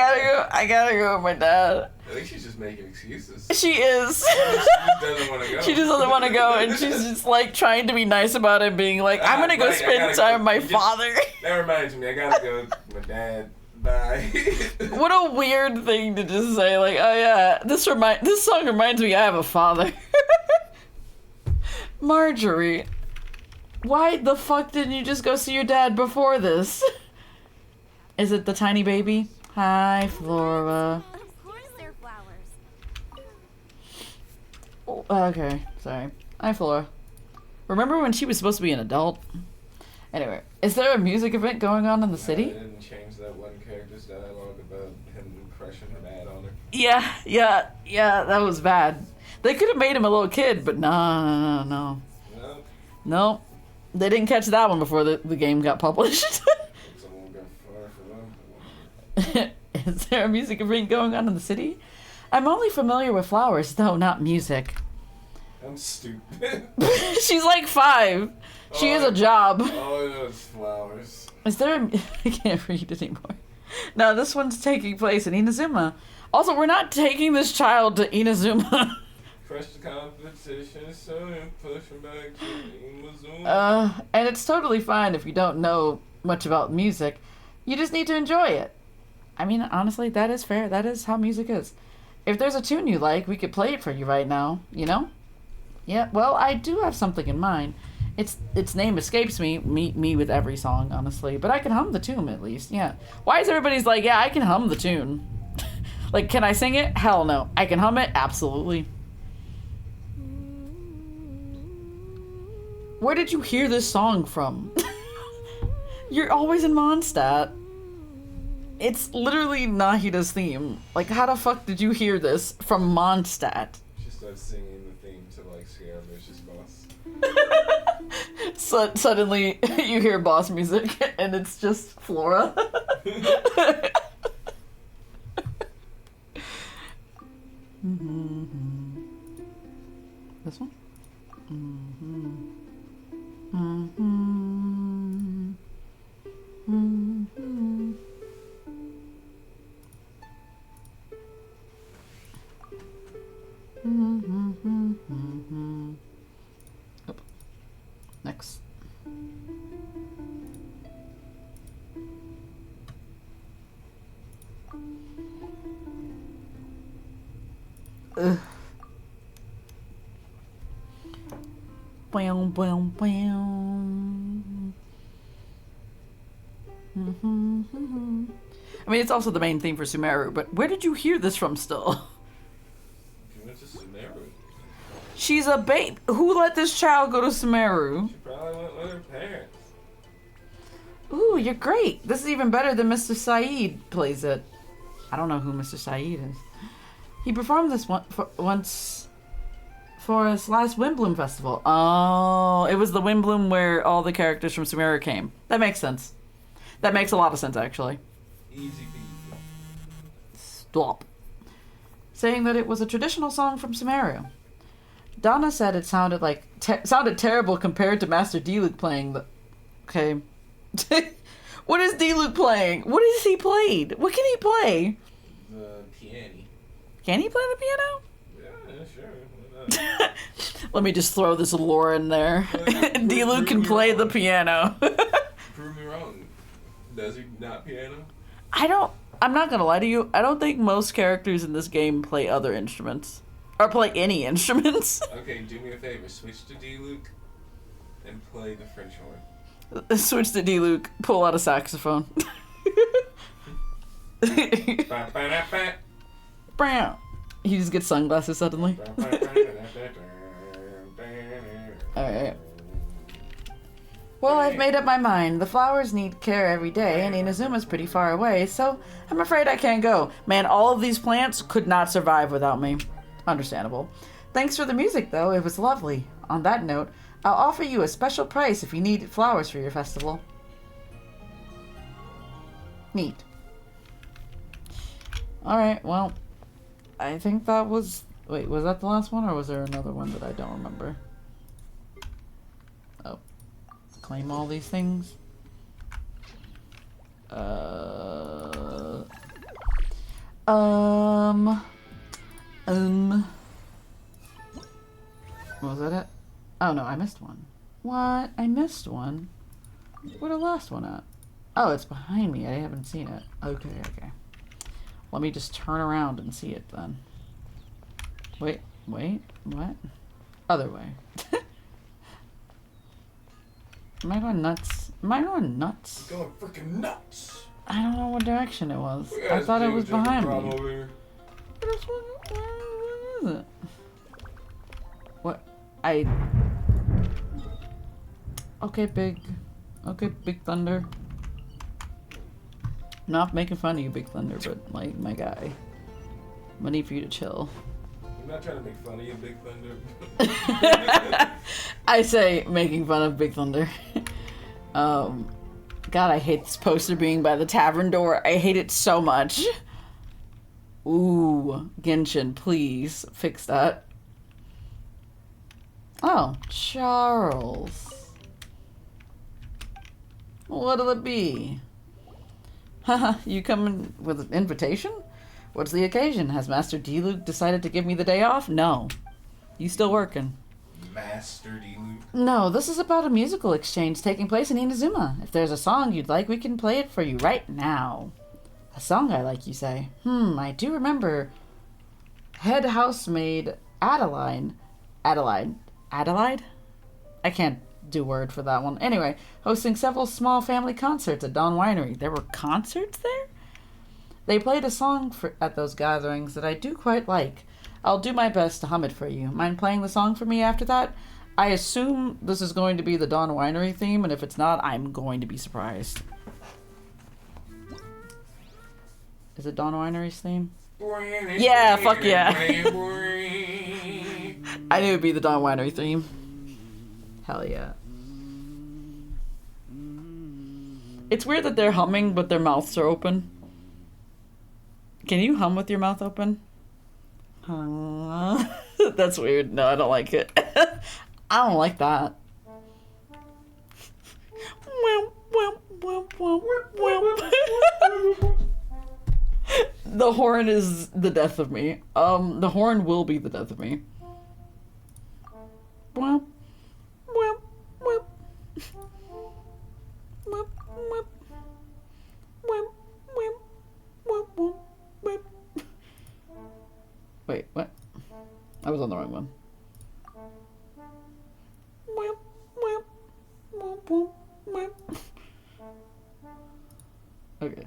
gotta go with my dad. I think she's just making excuses. She is. She just doesn't want to go. She just doesn't want to go, and she's just like trying to be nice about it, being like, I'm gonna go spend time with my father. That reminds me, I gotta go with my dad. Bye. What a weird thing to just say, like, oh yeah, this song reminds me I have a father. Marjorie, why the fuck didn't you just go see your dad before this? Is it the tiny baby? Hi, Flora. Of course they're flowers. Oh, okay, sorry. Hi, Flora. Remember when she was supposed to be an adult? Anyway, is there a music event going on in the city? They didn't change that one character's dialogue about him crushing her dad on her. Yeah, that was bad. They could have made him a little kid, but no. No. They didn't catch that one before the game got published. Someone got far for them. Is there a music event going on in the city? I'm only familiar with flowers, though not music. I'm stupid. She's like 5. She has a job. Oh, those flowers. Is there I can't read anymore. No, this one's taking place in Inazuma. Also, we're not taking this child to Inazuma. Crush the competition, so push him back to Inazuma. And it's totally fine if you don't know much about music. You just need to enjoy it. I mean, honestly, that is fair. That is how music is. If there's a tune you like, we could play it for you right now, you know? Yeah, well, I do have something in mind. Its name escapes me with every song, honestly. But I can hum the tune, at least, yeah. Why is everybody's like, yeah, I can hum the tune? Like, can I sing it? Hell no. I can hum it? Absolutely. Where did you hear this song from? You're always in Mondstadt. It's literally Nahida's theme. Like, how the fuck did you hear this from Mondstadt? She starts singing the theme to, like, Scare vs. Boss. So, suddenly, you hear boss music, and it's just Flora. This one? Oop. Next. Ugh. Bow, bow, bow. I mean, it's also the main theme for Sumeru, but where did you hear this from still? She went to Sumeru. She's a babe. Who let this child go to Sumeru? She probably with her parents. Ooh, you're great. This is even better than Mr. Saeed plays it. I don't know who Mr. Saeed is. He performed this once for his last Wimbloom festival. Oh, it was the Wimbloom where all the characters from Sumeria came. That makes sense. That makes a lot of sense, actually. Easy peasy. Stop. Saying that it was a traditional song from Sumeria. Donna said it sounded like sounded terrible compared to Master Diluc playing the. Okay. What is Diluc playing? What is he played? What can he play? The piano. Can he play the piano? Yeah, sure. Why not? Let me just throw this lore in there. Diluc can play the piano. Prove me wrong. Does he not piano? I'm not gonna lie to you. I don't think most characters in this game play other instruments. Or play any instruments. Okay, do me a favor. Switch to Diluc and play the French horn. Switch to Diluc, pull out a saxophone. Brown. He just gets sunglasses suddenly. Alright. Well, I've made up my mind. The flowers need care every day, and Inazuma's pretty far away, so I'm afraid I can't go. Man, all of these plants could not survive without me. Understandable. Thanks for the music, though. It was lovely. On that note, I'll offer you a special price if you need flowers for your festival. Neat. Alright, well, I think that was... Wait, was that the last one, or was there another one that I don't remember? Oh. Claim all these things. Was that it? Oh no, I missed one. What? I missed one? Where's the last one at? Oh, it's behind me. I haven't seen it. Okay, okay. Let me just turn around and see it then. Wait, what? Other way. Am I going nuts? Am I going nuts? Going freaking nuts. I don't know what direction it was. I thought it was behind me. Over Where is it? What? Okay, Big Thunder. Not making fun of you, Big Thunder, but my guy. I need for you to chill. I'm not trying to make fun of you, Big Thunder. I say making fun of Big Thunder. God, I hate this poster being by the tavern door. I hate it so much. Ooh, Genshin, please fix that. Oh, Charles. What'll it be? Haha, you coming with an invitation? What's the occasion? Has Master Diluc decided to give me the day off? No. You still working? Master Diluc. No, this is about a musical exchange taking place in Inazuma. If there's a song you'd like, we can play it for you right now. A song I like, you say? I do remember head housemaid Adelaide? I can't do word for that one. Anyway, hosting several small family concerts at Dawn Winery. There were concerts there? They played a song at those gatherings that I do quite like. I'll do my best to hum it for you. Mind playing the song for me after that? I assume this is going to be the Dawn Winery theme, and if it's not, I'm going to be surprised. Is it Dawn Winery's theme? Yeah, fuck yeah. I knew it would be the Dawn Winery theme. Hell yeah. It's weird that they're humming, but their mouths are open. Can you hum with your mouth open? That's weird. No, I don't like it. I don't like that. The horn is the death of me. The horn will be the death of me. Wait, what? I was on the wrong one. Okay.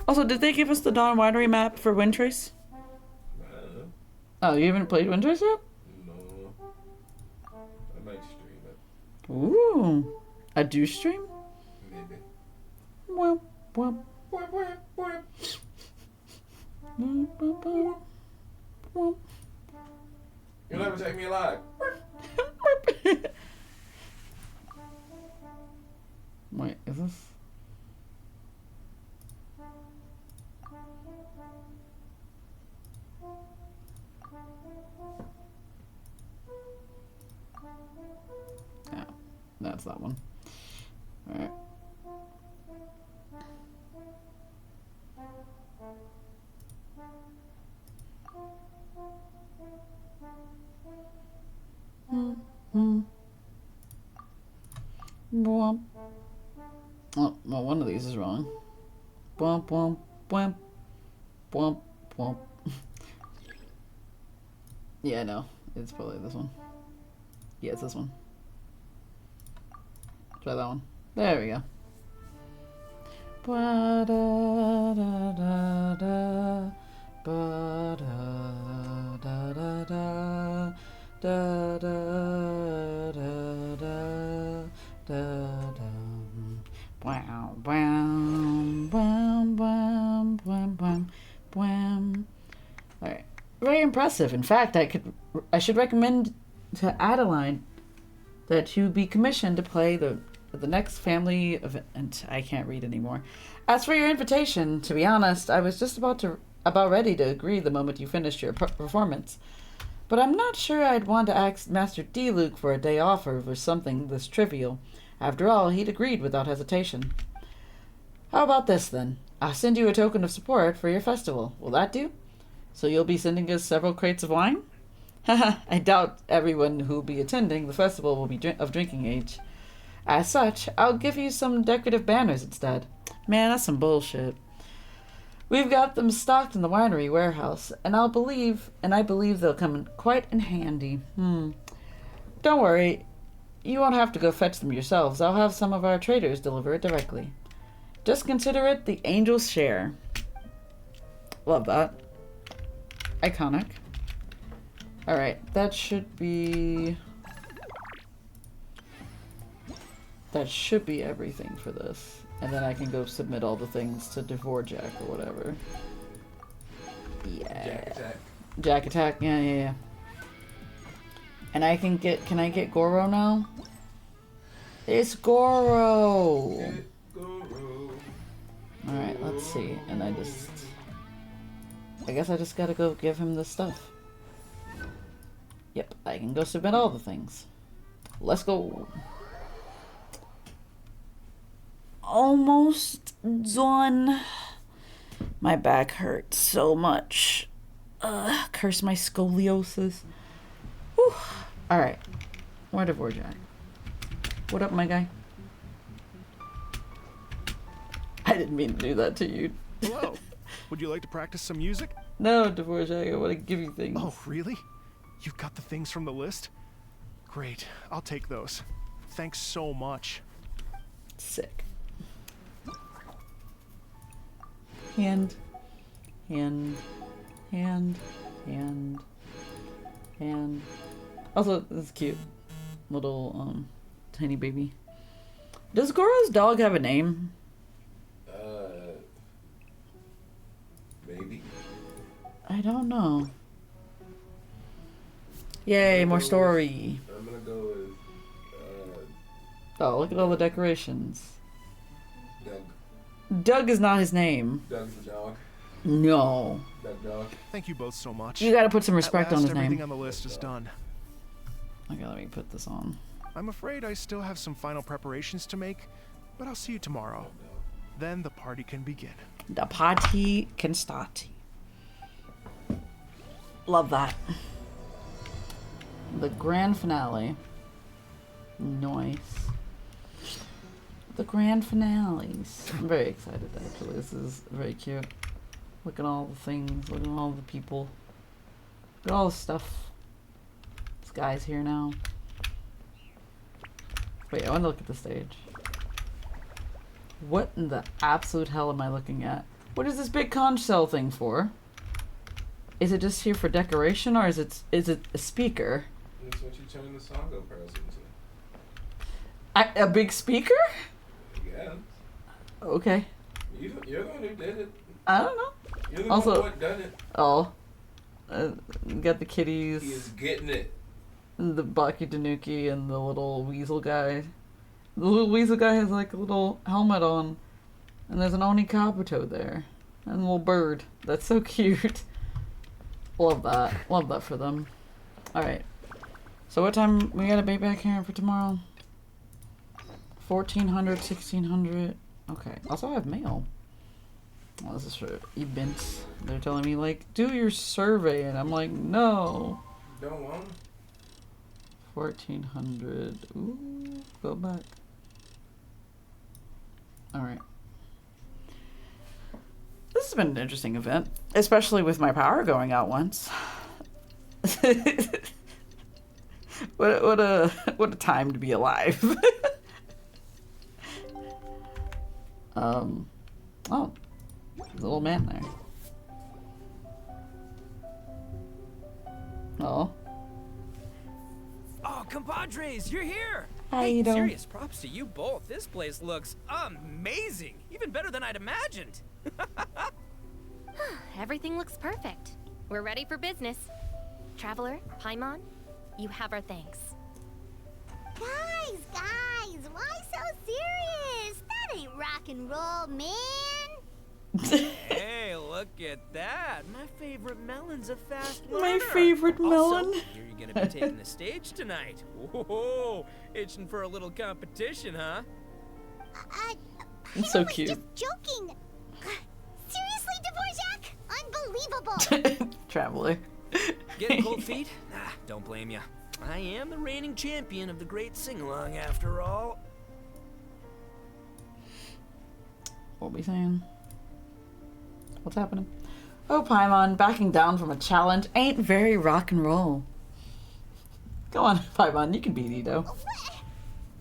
Also, did they give us the Dawn Winery map for Windtrace? Oh, you haven't played Windtrace yet? No. I might stream it. Ooh. A do stream? Maybe. Well, well. You'll never take me alive. Wait, is this? Yeah, that's that one. Alright. Bwomp. Oh, well, one of these is wrong. Bwomp, bwomp, bwomp. Bwomp, bwomp. Yeah, no. It's probably this one. Yeah, it's this one. Try that one. There we go. Ba da da da da. Ba da da da da. Da da da da. Da da. Wow, bam, bam, bam, bam, bam, bam. All right, very impressive. In fact, I should recommend to Adeline that you be commissioned to play the next family event. I can't read anymore. As for your invitation, to be honest, I was just about ready to agree the moment you finished your performance. But I'm not sure I'd want to ask Master D-Luke for a day off over something this trivial. After all, he'd agreed without hesitation. How about this, then? I'll send you a token of support for your festival. Will that do? So you'll be sending us several crates of wine? Haha, I doubt everyone who'll be attending the festival will be of drinking age. As such, I'll give you some decorative banners instead. Man, that's some bullshit. We've got them stocked in the winery warehouse, and I believe they'll come in quite in handy. Don't worry, you won't have to go fetch them yourselves. I'll have some of our traders deliver it directly. Just consider it the angel's share. Love that. Iconic. Alright, that should be everything for this. And then I can go submit all the things to Dvorak or whatever. Yeah. Jack Attack. Jack Attack, yeah. And can I get Goro now? It's Goro! Alright, let's see. And I guess I just gotta go give him the stuff. Yep, I can go submit all the things. Let's go. Almost done. My back hurts so much. Curse my scoliosis. Whew. Alright. Where Dvorak? What up, my guy? I didn't mean to do that to you. Hello. Would you like to practice some music? No, Dvorak, I want to give you things. Oh, really? You've got the things from the list? Great. I'll take those. Thanks so much. Sick. Hand. Also, this is cute. Little, tiny baby. Does Goro's dog have a name? Maybe. I don't know. Yay, more story. I'm gonna go with, Oh, look at all the decorations. Doug. Doug is not his name. Doug's the dog. No. Dog. Thank you both so much. You gotta put some respect At on last, his everything name. on the list is done. Okay, let me put this on. I'm afraid I still have some final preparations to make, but I'll see you tomorrow. Then the party can begin. The party can start. Love that. The grand finale. Nice. The grand finales. I'm very excited, actually. This is very cute. Look at all the things. Look at all the people. Look at all the stuff. This guy's here now. Wait, I want to look at the stage. What in the absolute hell am I looking at? What is this big conch shell thing for? Is it just here for decoration, or is it a speaker? That's what you turn the Songo pearls into. A big speaker? Yeah. Okay. You're the one who did it. I don't know. You're the Also- one who done it. Oh. Got the He kitties, is getting it. and the Baki Tanuki, and the little weasel guy. The little weasel guy has like a little helmet on, and there's an Oni Kabuto there, and a little bird. That's so cute. Love that. Love that for them. Alright. So what time we gotta be back here for tomorrow? 1400, 1600. Okay. Also, I have mail. Oh, this is for events. They're telling me, like, do your survey, and I'm like, no. Don't want 1400. Ooh, go back. Alright. This has been an interesting event, especially with my power going out once. what a time to be alive. Oh, there's a little man there. Oh. Oh, compadres, you're here! How Hey, you doing? serious props to you both. This place looks amazing. Even better than I'd imagined. Everything looks perfect. We're ready for business. Traveler, Paimon, you have our thanks. Guys, why so serious? That ain't rock and roll, man. Hey, look at that. My favorite melon's a fast My learner. favorite melon. Also, you're gonna be taking the stage tonight. Whoa, itching for a little competition, huh? It's so I was cute. just joking. Seriously, Dvorak? Unbelievable. Traveler. Getting cold feet? Don't blame ya. I am the reigning champion of the great sing-along after all. What are we saying? What's happening? Oh, Paimon, backing down from a challenge ain't very rock and roll. Go on, Paimon, you can beat Ito. What?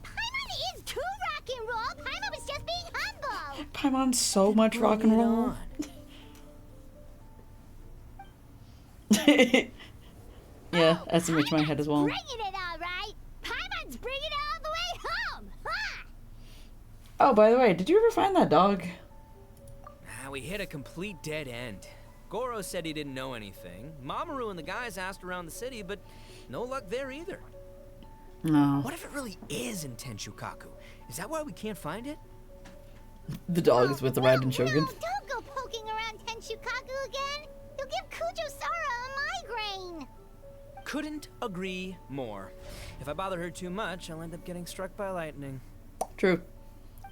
Paimon is too rock and roll. Paimon was just being humble. Paimon's so much rock and Bring it roll. on. Yeah, that's image in my head as well. Bringing it all right. Paimon's bringing it all the way home. Ha! Oh, by the way, did you ever find that dog? We hit a complete dead end. Goro said he didn't know anything. Mamoru and the guys asked around the city, but no luck there either. No. What if it really is in Tenshukaku? Is that why we can't find it? The dog is with the Raiden Shogun. No, don't go poking around Tenshukaku again. You'll give Kujo-Sara a migraine. Couldn't agree more. If I bother her too much, I'll end up getting struck by lightning. True.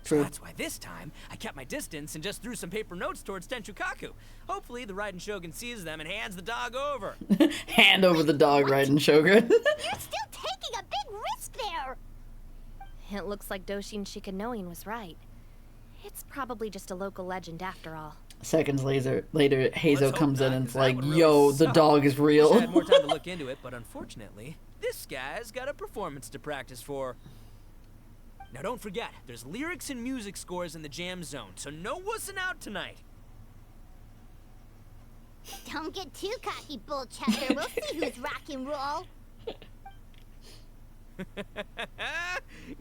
So True. that's why this time, I kept my distance and just threw some paper notes towards Tenshukaku. Hopefully, the Raiden Shogun sees them and hands the dog over. Hand over the dog, Raiden Shogun. You're still taking a big risk there. It looks like Doshin Shikanoin was right. It's probably just a local legend after all. Seconds later, Hazo hope comes in not, and it's 'cause that like, would really yo, the suck. dog is Wish real. I had more time to look into it, but unfortunately, this guy's got a performance to practice for. Now don't forget, there's lyrics and music scores in the jam zone, so no wussing out tonight. Don't get too cocky, Bullchucker. We'll see who's rock and roll.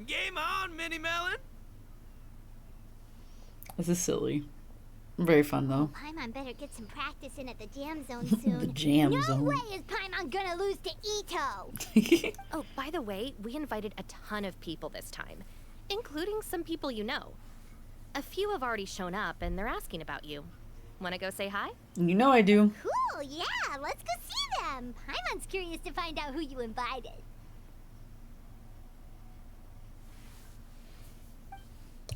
Game on, Mini Melon! This is silly. Very fun, though. Paimon better get some practice in at the jam zone soon. The jam no zone. way is Paimon gonna lose to Ito. Oh, by the way, we invited a ton of people this time, including some people you know. A few have already shown up, and they're asking about you. Wanna go say hi? You know I do. Cool, yeah, let's go see them. Paimon's curious to find out who you invited.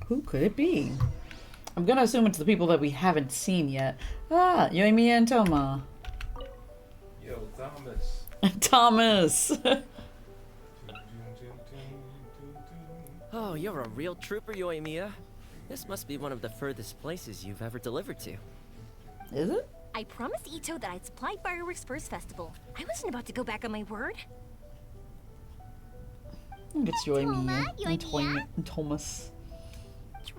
Who could it be? I'm gonna assume it's the people that we haven't seen yet. Ah, Yoimiya and Toma. Yo, Thomas. Thomas! Oh, you're a real trooper, Yoimiya. This must be one of the furthest places you've ever delivered to. Is it? I promised Ito that I'd supply fireworks for his festival. I wasn't about to go back on my word. I think it's Yoimiya and Yoimiya? And Thomas.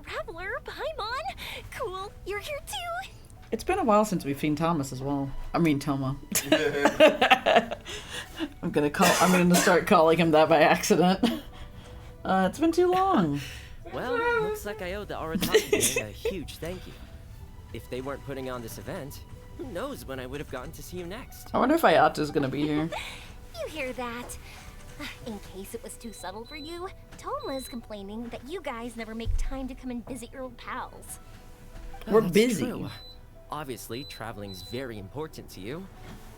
Traveler, Paimon! Cool, you're here too! It's been a while since we've seen Thomas as well. I mean Toma. I'm gonna start calling him that by accident. It's been too long. Well, looks like I owe the Arataki gang a huge thank you. If they weren't putting on this event, who knows when I would have gotten to see you next. I wonder if Ayata's gonna be here. You hear that? In case it was too subtle for you, Toma's complaining that you guys never make time to come and visit your old pals. We're That's busy. true. Obviously, traveling's very important to you,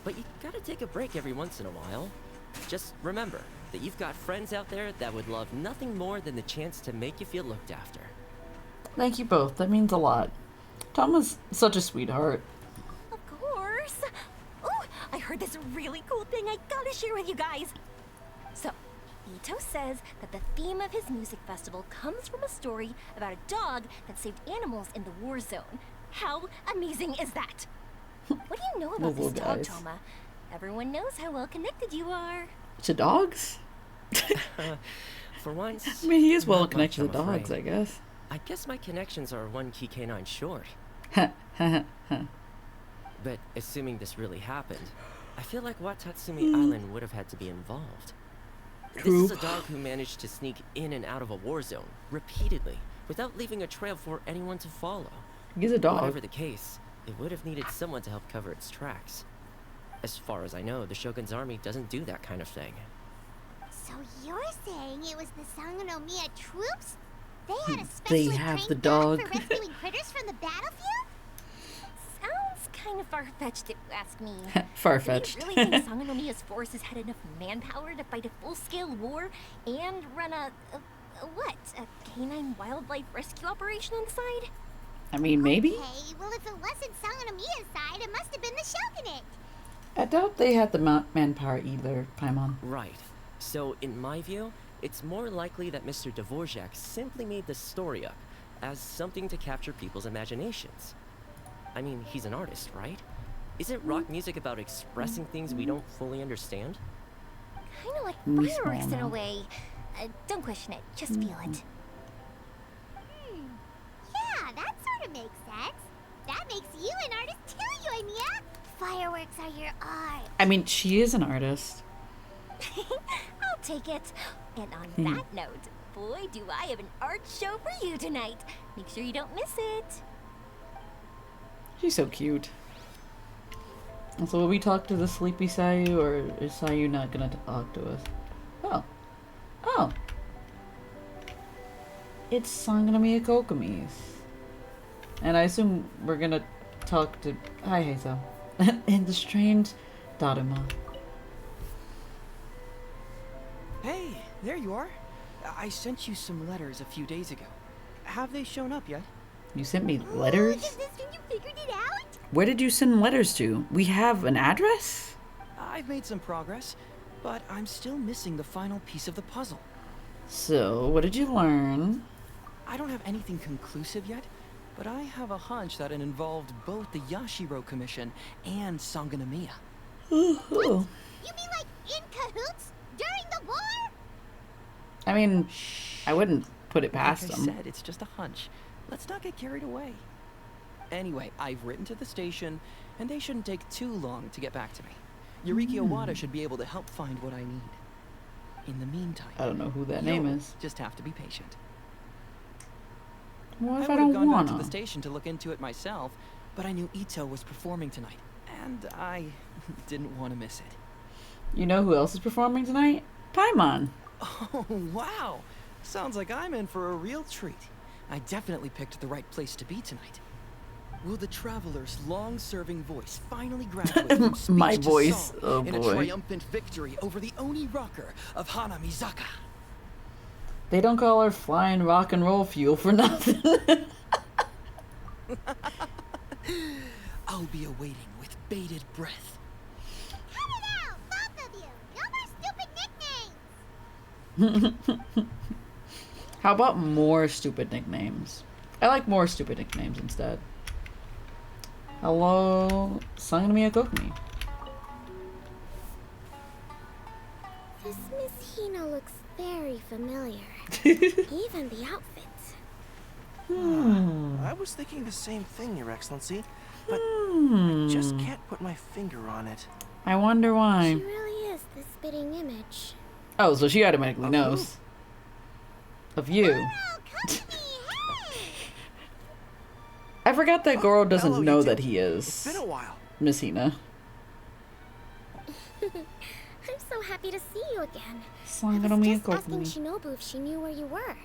but you gotta take a break every once in a while. Just remember that you've got friends out there that would love nothing more than the chance to make you feel looked after. Thank you both. That means a lot. Toma's such a sweetheart. Of course. Oh, I heard this really cool thing I gotta share with you guys. So, Ito says that the theme of his music festival comes from a story about a dog that saved animals in the war zone. How amazing is that? What do you know about Those this little dog, guys. Toma? Everyone knows how well connected you are. To dogs? For once, I mean, he is well not connected much, to I'm dogs, afraid. I guess. I guess my connections are one key canine short. But assuming this really happened, I feel like Watatsumi Island would have had to be involved. True. This is a dog who managed to sneak in and out of a war zone repeatedly without leaving a trail for anyone to follow. He's a dog. Whatever the case, it would have needed someone to help cover its tracks. As far as I know, the Shogun's army doesn't do that kind of thing. So you're saying it was the Sangonomiya troops? They had a specially They have trained the dog dog. for rescuing critters from the battlefield? Sounds kind of far-fetched if you ask me. Far-fetched. Do you really think Sangonomiya's forces had enough manpower to fight a full-scale war and run a canine wildlife rescue operation on the side? I mean, maybe? Okay, well if it wasn't Sangonomiya's side, it must have been the Shogunate. I doubt they had the manpower either, Paimon. Right. So, in my view, it's more likely that Mr. Dvorak simply made this story up as something to capture people's imaginations. I mean, he's an artist, right? Isn't rock music about expressing things we don't fully understand? Kind of like Miss fireworks in a Mama. way. Don't question it, just feel it. Yeah, that sort of makes sense. That makes you an artist too, Yoimiya. Fireworks are your art. I mean, she is an artist. I'll take it. And on that note, boy, do I have an art show for you tonight. Make sure you don't miss it. She's so cute. So will we talk to the sleepy Sayu, or is Sayu not gonna talk to us? Oh. Oh. It's Sangonomiya Kokomis. And I assume we're gonna talk to... Hi, Heizo. And the strange Daruma. Hey, there you are. I sent you some letters a few days ago. Have they shown up yet? You sent me letters? Is this when you figured it out? Where did you send letters to? We have an address? I've made some progress, but I'm still missing the final piece of the puzzle. So, what did you learn? I don't have anything conclusive yet, but I have a hunch that it involved both the Yashiro Commission and Sangonomiya. Ooh. You mean like in cahoots during the war? I mean, I wouldn't put it past Like I them. said, it's just a hunch. Let's not get carried away. Anyway, I've written to the station, and they shouldn't take too long to get back to me. Yuriki Owada should be able to help find what I need. In the meantime, I don't know who that name you'll is. just have to be patient. What if I I would have don't gone back to wanna? the station to look into it myself, but I knew Ito was performing tonight, and I didn't want to miss it. You know who else is performing tonight? Paimon. Oh, wow! Sounds like I'm in for a real treat. I definitely picked the right place to be tonight. Will the traveler's long-serving voice finally graduate from speech My to voice, song oh in a boy. triumphant victory over the Oni rocker of Hanamizaka? They don't call her flying rock and roll fuel for nothing. I'll be awaiting with bated breath. Cut it out, both of you. No more stupid nicknames. How about more stupid nicknames? I like more stupid nicknames instead. Hello, Sangonomiya Kokomi. This Miss Hina looks very familiar. Even the outfits. I was thinking the same thing, Your Excellency. but I just can't put my finger on it. I wonder She why. really is the spitting image. Oh, so she automatically knows. Of you. Laurel, come to me, hey! I forgot that Goro doesn't hello, know Ito. that he It's is been a while. Miss Hina. I'm so happy to see you again. I Sangaro was mi just asking kokumi. Shinobu if she knew where you were.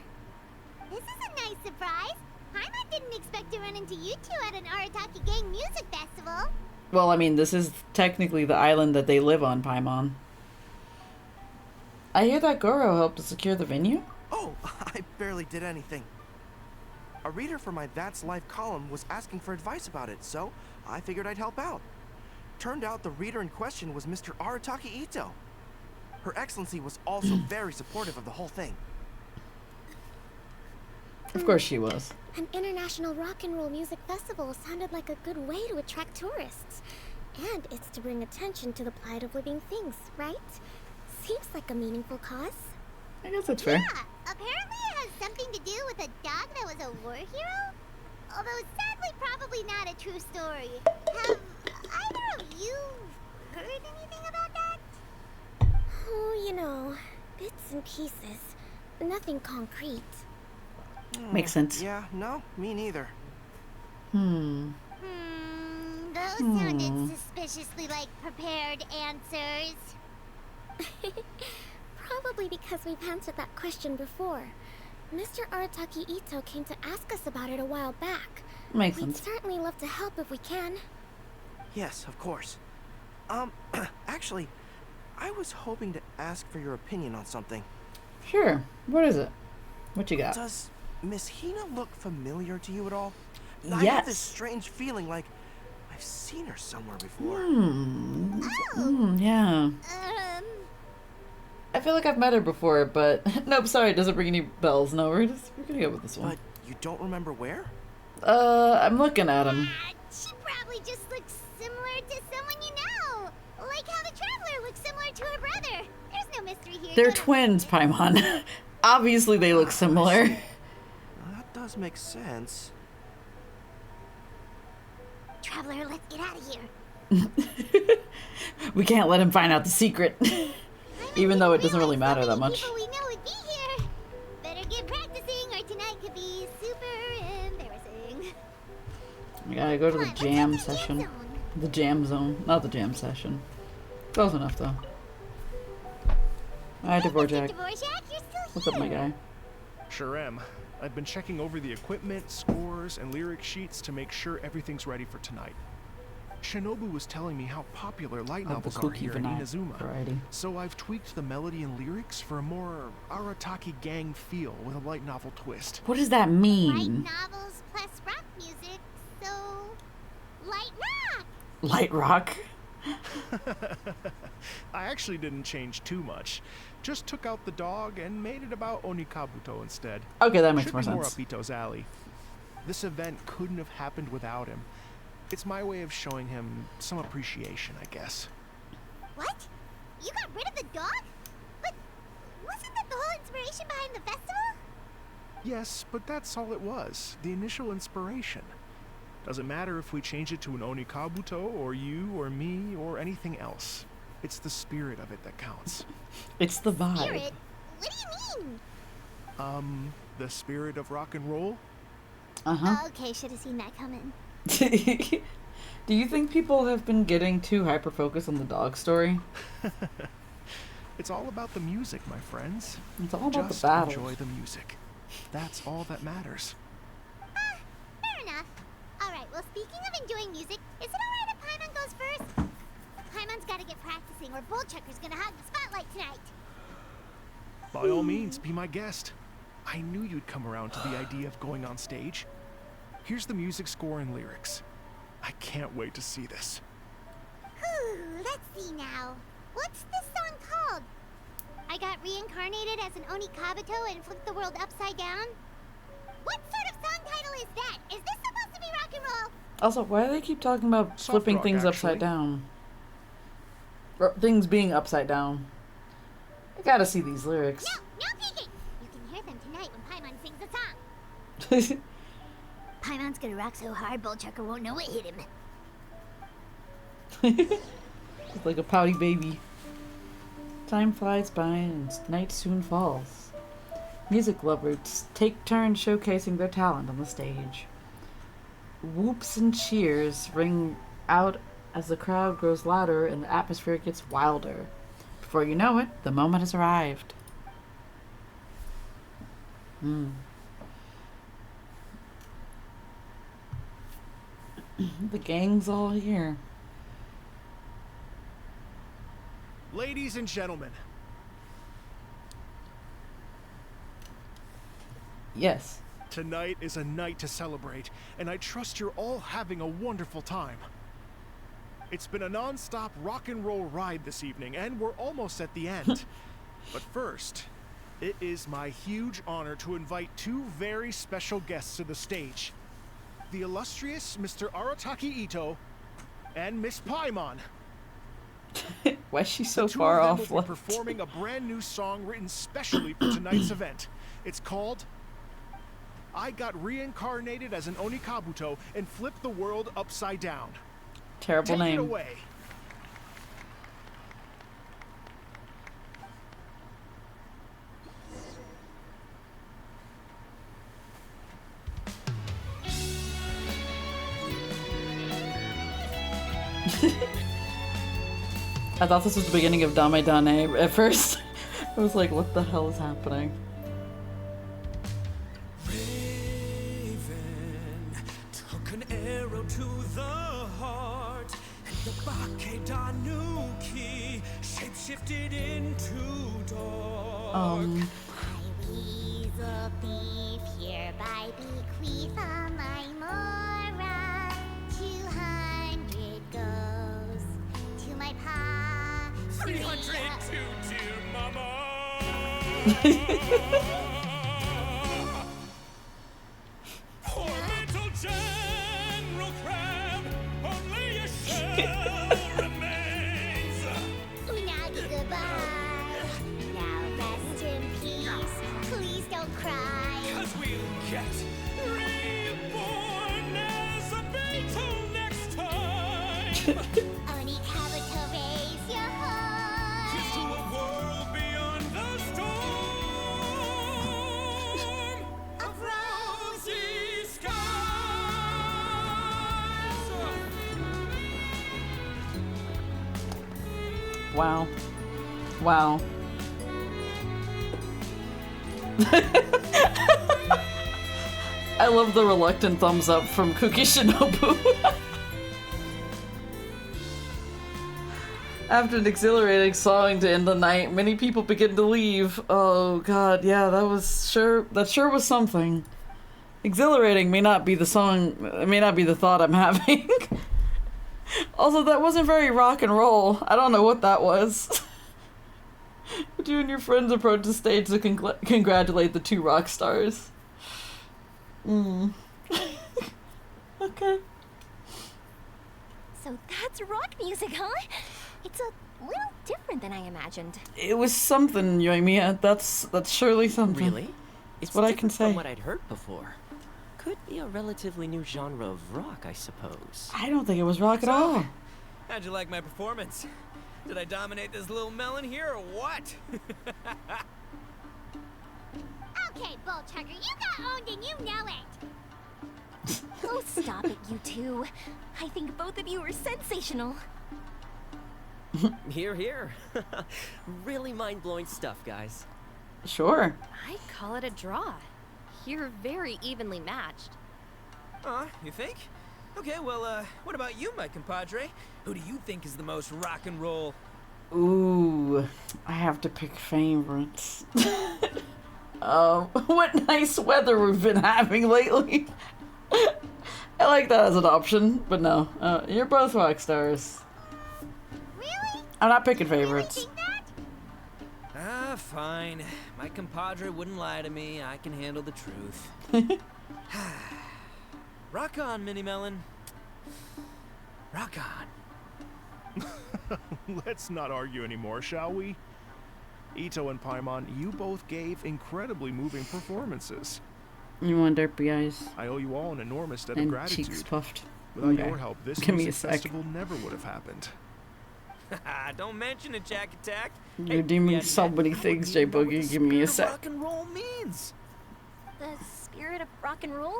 This is a nice surprise. Paimon didn't expect to run into you two at an Arataki Gang music festival. Well, I mean, this is technically the island that they live on, Paimon. I hear that Goro helped to secure the venue? Oh, I barely did anything. A reader for my That's Life column was asking for advice about it, so I figured I'd help out. Turned out the reader in question was Mr. Arataki Ito. Her Excellency was also very supportive of the whole thing. Of course she was. An international rock and roll music festival sounded like a good way to attract tourists. And it's to bring attention to the plight of living things, right? Seems like a meaningful cause. I guess that's fair. Yeah, apparently it has something to do with a dog that was a war hero. Although sadly probably not a true story. Have either of you heard anything about that? Oh, you know, bits and pieces. Nothing concrete. Makes sense. Yeah, no, me neither. Hmm. Those sounded suspiciously like prepared answers. Probably because we've answered that question before. Mr. Arataki Ito came to ask us about it a while back. Makes We'd sense. certainly love to help if we can. Yes, of course. Actually, I was hoping to ask for your opinion on something. Sure. What is it? What you got? Does Miss Hina look familiar to you at all? I Yes. have this strange feeling like I've seen her somewhere before. Yeah. I feel like I've met her before, but nope, sorry, it doesn't ring any bells. No, we're gonna go with this one. But you don't remember where? I'm looking at him. She probably just looks similar to someone you know. Like how the Traveler looks similar to her brother. There's no mystery here. They're twins, Paimon. Obviously they look similar. That does make sense. Traveler, let's get out of here. We can't let him find out the secret. Even though it doesn't really matter that much. People we know would be here. Better get practicing or tonight could be super embarrassing. We gotta go to the Come on, jam let's hit the session. jam zone. The jam zone. Not the jam session. Close enough though. Hi, Dvorak. Dvorak, you're still here. What's up, my guy? Sure am. I've been checking over the equipment, scores, and lyric sheets to make sure everything's ready for tonight. Shinobu was telling me how popular light Of the novels are spooky here in Inazuma. variety. So I've tweaked the melody and lyrics for a more Arataki Gang feel with a light novel twist. What does that Light mean? novels plus rock music, so light rock. Light rock? I actually didn't change too much. Just took out the dog and made it about Onikabuto instead. Okay, that makes Should more be more sense. up Ito's alley. This event couldn't have happened without him. It's my way of showing him some appreciation, I guess. What? You got rid of the dog? But wasn't that the whole inspiration behind the festival? Yes, but that's all it was. The initial inspiration. Doesn't matter if we change it to an Onikabuto, or you, or me, or anything else. It's the spirit of it that counts. It's the vibe. Spirit? What do you mean? The spirit of rock and roll? Uh-huh. Okay, should have seen that coming. Do you think people have been getting too hyper-focused on the dog story? It's all about the music, my friends. It's all about Just the battles. enjoy the music. That's all that matters. Fair enough. Alright, well, speaking of enjoying music, is it alright if Paimon goes first? Paimon's gotta get practicing, or Bullchucker's gonna hog the spotlight tonight. By all means, be my guest. I knew you'd come around to the idea of going on stage. Here's the music score and lyrics. I can't wait to see this. Whew, let's see now. What's this song called? I got reincarnated as an Onikabuto and flipped the world upside down? What sort of song title is that? Is this supposed to be rock and roll? Also, why do they keep talking about Soft flipping rock, things actually. upside down? Or things being upside down. I gotta see these lyrics. No peeking! You can hear them tonight when Paimon sings the song. Paimon's gonna rock so hard, Bullchucker won't know what hit him. It's like a pouty baby. Time flies by and night soon falls. Music lovers take turns showcasing their talent on the stage. Whoops and cheers ring out as the crowd grows louder and the atmosphere gets wilder. Before you know it, the moment has arrived. The gang's all here. Ladies and gentlemen, Yes. tonight is a night to celebrate, and I trust you're all having a wonderful time. It's been a non-stop rock and roll ride this evening, and we're almost at the end. But first, it is my huge honor to invite two very special guests to the stage. The illustrious Mr. Arataki Ito and Miss Paimon. Why is she so The two far of them off will be left? performing a brand new song written specially for tonight's event. It's called I Got Reincarnated as an Onikabuto and Flipped the World Upside Down. Terrible Take name. it away. I thought this was the beginning of Dame Dane at first. I was like, what the hell is happening? Raven took an arrow to the heart, and the Bakedanuki shapeshifted into dog. Weasel thief, hereby bequeath all my mora. 200 goes to my pa. 300 to dear mama. Poor little General Crab, only a shell remains. Unagi goodbye. Now rest in peace. Please don't cry. 'Cause we'll get reborn as a beetle next time. Onikabuto, raise your heart. Here's to a world beyond the storm of rosy skies. Wow. Wow. I love the reluctant thumbs up from Kuki Shinobu. After an exhilarating song to end the night, many people begin to leave. Oh god, yeah, that sure was something. Exhilarating may not be the song, it may not be the thought I'm having. Also, that wasn't very rock and roll. I don't know what that was. But you and your friends approach the stage to congratulate the two rock stars. Okay. So that's rock music, huh? It's a little different than I imagined. It was something, Yoimiya. That's surely something. Really? It's what I can different from say. what I'd heard before. Could be a relatively new genre of rock, I suppose. I don't think it was rock at all. How'd you like my performance? Did I dominate this little melon here or what? Okay, Bullchucker, you got owned and you know it. Oh, stop it, you two. I think both of you are sensational. Here, here. Really mind-blowing stuff, guys. Sure. I'd call it a draw. You're very evenly matched. You think? Okay, well, what about you, my compadre? Who do you think is the most rock and roll? Ooh, I have to pick favorites. What nice weather we've been having lately. I like that as an option, but no. You're both rock stars. Really? I'm not picking favorites. Ah, fine. My compadre wouldn't lie to me. I can handle the truth. Rock on, Mini Melon. Rock on. Let's not argue anymore, shall we? Ito and Paimon, you both gave incredibly moving performances. You want derpy eyes I owe you all an enormous debt of and gratitude. cheeks puffed. Without Okay. your help, this Give me a music sec. festival never would have happened. Don't mention it, Jack Attack. You're doing so many things, J Boogie. Give me a sec. Rock and roll means. The spirit of rock and roll?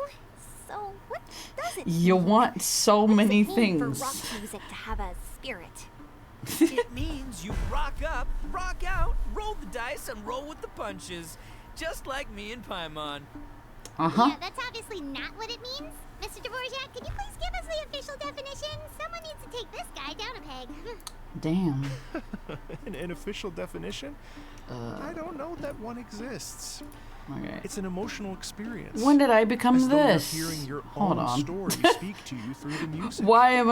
So, what does it You mean? want so What does many it mean things. for rock music to have a spirit? It means you rock up, rock out, roll the dice, and roll with the punches. Just like me and Paimon. Uh-huh. Yeah, that's obviously not what it means. Mr. Dvorak, can you please give us the official definition? Someone needs to take this guy down a peg. Damn. An official definition? I don't know that one exists. Okay. It's an emotional experience. When did I become as though you're this? hearing your Hold own on. story speak to you through the music. Why am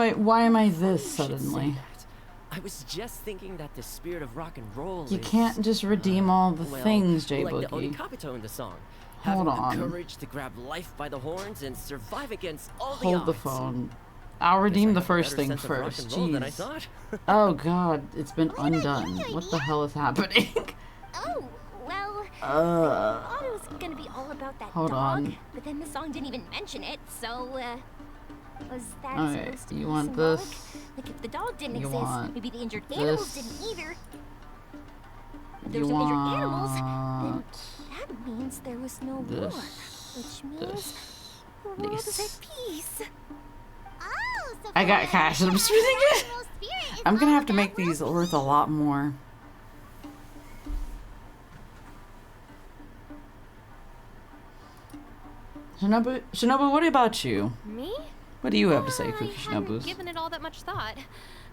I this You should say suddenly? that. I was just thinking that the spirit of rock and roll You is, can't just redeem all the well, things, J like the Boogie. Onikabuto in the song. Hold Having on. the courage to grab life by the horns and survive against all the Hold odds. the phone. I'll Guess I redeem the have a first better thing sense of rock first. and roll than I Jeez. thought. Oh god, it's been undone. What the hell is happening? Oh, well, I Uh. thought it was gonna be all about that Hold dog, on. but then the song didn't even mention it, so, was that Okay, supposed to you be want symbolic? this? Like, if the dog didn't You exist, want maybe the injured animals this? didn't either. If there You was no injured animals, then want that means there was no war, this, which means this, the world is this. at peace. Oh, so I got for cash and I'm spending it. rock and roll spirit is I'm gonna all have to make about these world worth a lot more. Shinobu, what about you? Me? What do you have to say, I Cookie hadn't Shinobus? given it all that much thought.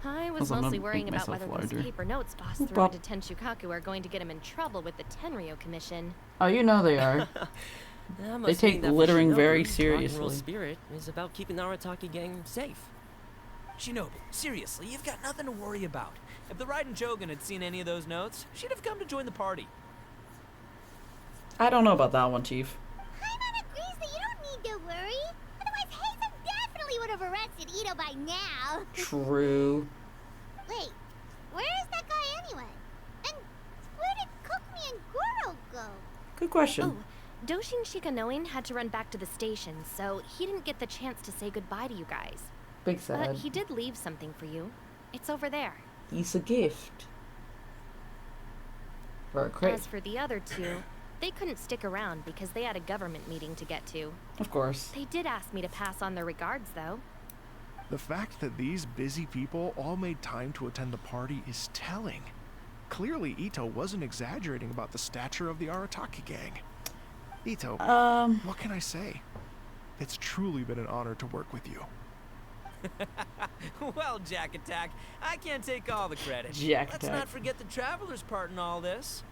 I was Also, I'm mostly gonna worrying make about myself whether those larger. paper notes boss Whoop threw up. into Tenshukaku are going to get him in trouble with the Tenryo Commission. Oh, you know they are. That They must take mean that for littering Shinobu, very rock and roll seriously. spirit is about keeping the Arataki gang safe. Shinobu, seriously, you've got nothing to worry about. If the Raiden Jogan had seen any of those notes, she'd have come to join the party. I don't know about that one, Chief. Paimon agrees that you don't need to worry. Otherwise, Hazen definitely would have arrested Ito by now. True. Wait, where is that guy anyway? And where did Kokumi and Goro go? Good question. Oh, Doshin Shikanoin had to run back to the station, so he didn't get the chance to say goodbye to you guys. Big But sad. he did leave something for you. It's over there. It's a gift. For a crate. As for the other two, they couldn't stick around because they had a government meeting to get to. Of course. They did ask me to pass on their regards, though. The fact that these busy people all made time to attend the party is telling. Clearly, Ito wasn't exaggerating about the stature of the Arataki gang. Ito, what can I say? It's truly been an honor to work with you. Well, Jack Attack, I can't take all the credit. Jack Let's Attack. not forget the Traveler's part in all this.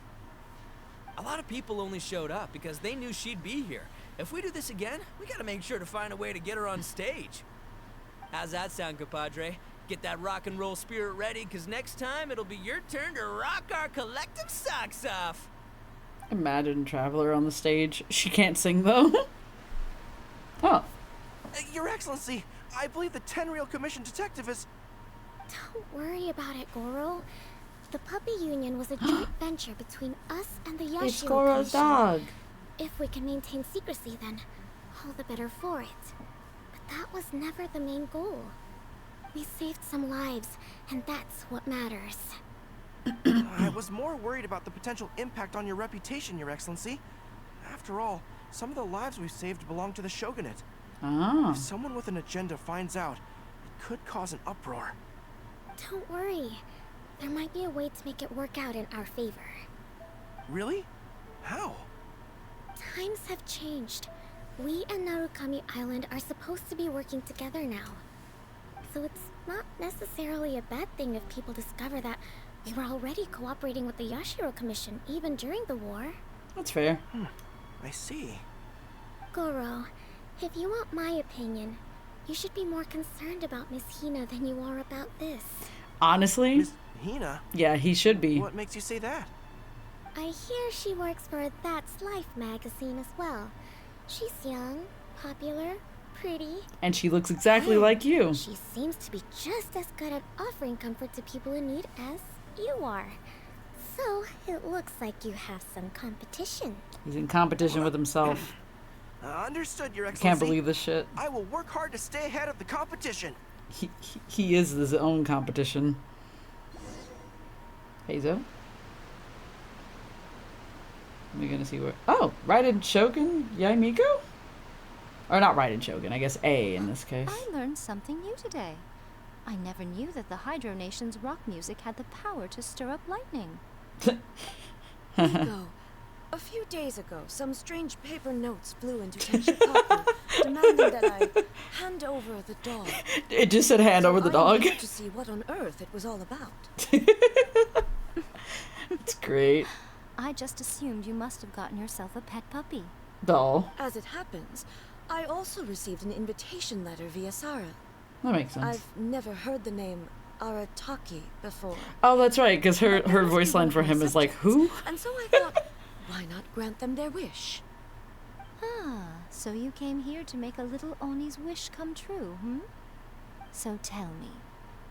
A lot of people only showed up because they knew she'd be here. If we do this again, we gotta make sure to find a way to get her on stage. How's that sound, compadre? Get that rock and roll spirit ready, because next time it'll be your turn to rock our collective socks off. Imagine Traveler on the stage. She can't sing, though. Oh. Your Excellency, I believe the Tenryou Commission detective is... Don't worry about it, Goro. The puppy union was a joint venture between us and the Yashiro It's Goro's Commission. dog. If we can maintain secrecy, then all the better for it. But that was never the main goal. We saved some lives, and that's what matters. I was more worried about the potential impact on your reputation, Your Excellency. After all, some of the lives we've saved belong to the Shogunate. Ah. If someone with an agenda finds out, it could cause an uproar. Don't worry. There might be a way to make it work out in our favor. Really? How? Times have changed. We and Narukami Island are supposed to be working together now. So it's not necessarily a bad thing if people discover that we were already cooperating with the Yashiro Commission even during the war. That's fair. I see. Goro, if you want my opinion, you should be more concerned about Miss Hina than you are about this. Honestly? Miss Hina? Yeah, he should be. What makes you say that? I hear she works for That's Life magazine as well. She's young, popular, pretty. And she looks exactly like you. She seems to be just as good at offering comfort to people in need as you are. So, it looks like you have some competition. He's in competition with himself. Understood, Your Excellency. Can't believe this shit. I will work hard to stay ahead of the competition. He is his own competition. Heizo? We're gonna see where. Oh, Raiden Shogun Yaimiko? Or not Raiden Shogun, I guess A in this case. I learned something new today. I never knew that the Hydro Nation's rock music had the power to stir up lightning. Nico, a few days ago, some strange paper notes flew into Tenshikaku, demanding that I hand over the dog. It just said hand over the dog. I wanted to see what on earth it was all about. It's great. I just assumed you must have gotten yourself a pet puppy. Doll. As it happens, I also received an invitation letter via Sarah. That makes sense. I've never heard the name Arataki before. Oh, that's right, because her voice line for him is like, who? And so I thought, why not grant them their wish? Ah, so you came here to make a little Oni's wish come true, hmm? So tell me,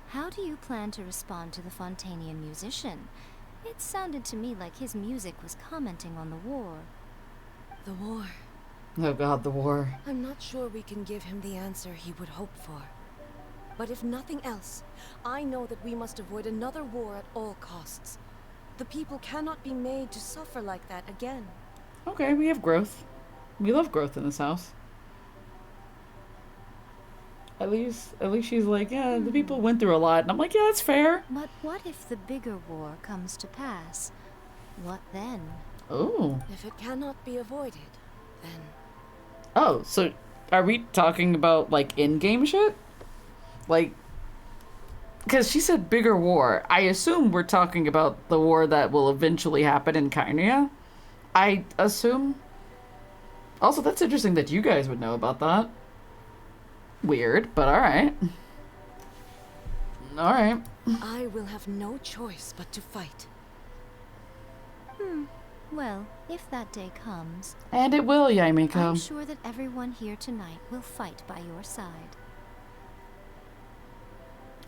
how do you plan to respond to the Fontanian musician? It sounded to me like his music was commenting on the war. The war. Oh god, the war. I'm not sure we can give him the answer he would hope for. But if nothing else, I know that we must avoid another war at all costs. The people cannot be made to suffer like that again. Okay, we have growth. We love growth in this house. At least she's like, yeah, the people went through a lot. And I'm like, yeah, that's fair. But what if the bigger war comes to pass? What then? Oh. If it cannot be avoided, then... Oh, so are we talking about, like, in-game shit? Like, because she said bigger war. I assume we're talking about the war that will eventually happen in Kyrenia. I assume. Also, that's interesting that you guys would know about that. Weird, but alright. Alright. I will have no choice but to fight. Well, if that day comes... And it will, Yaimiko. I'm sure that everyone here tonight will fight by your side.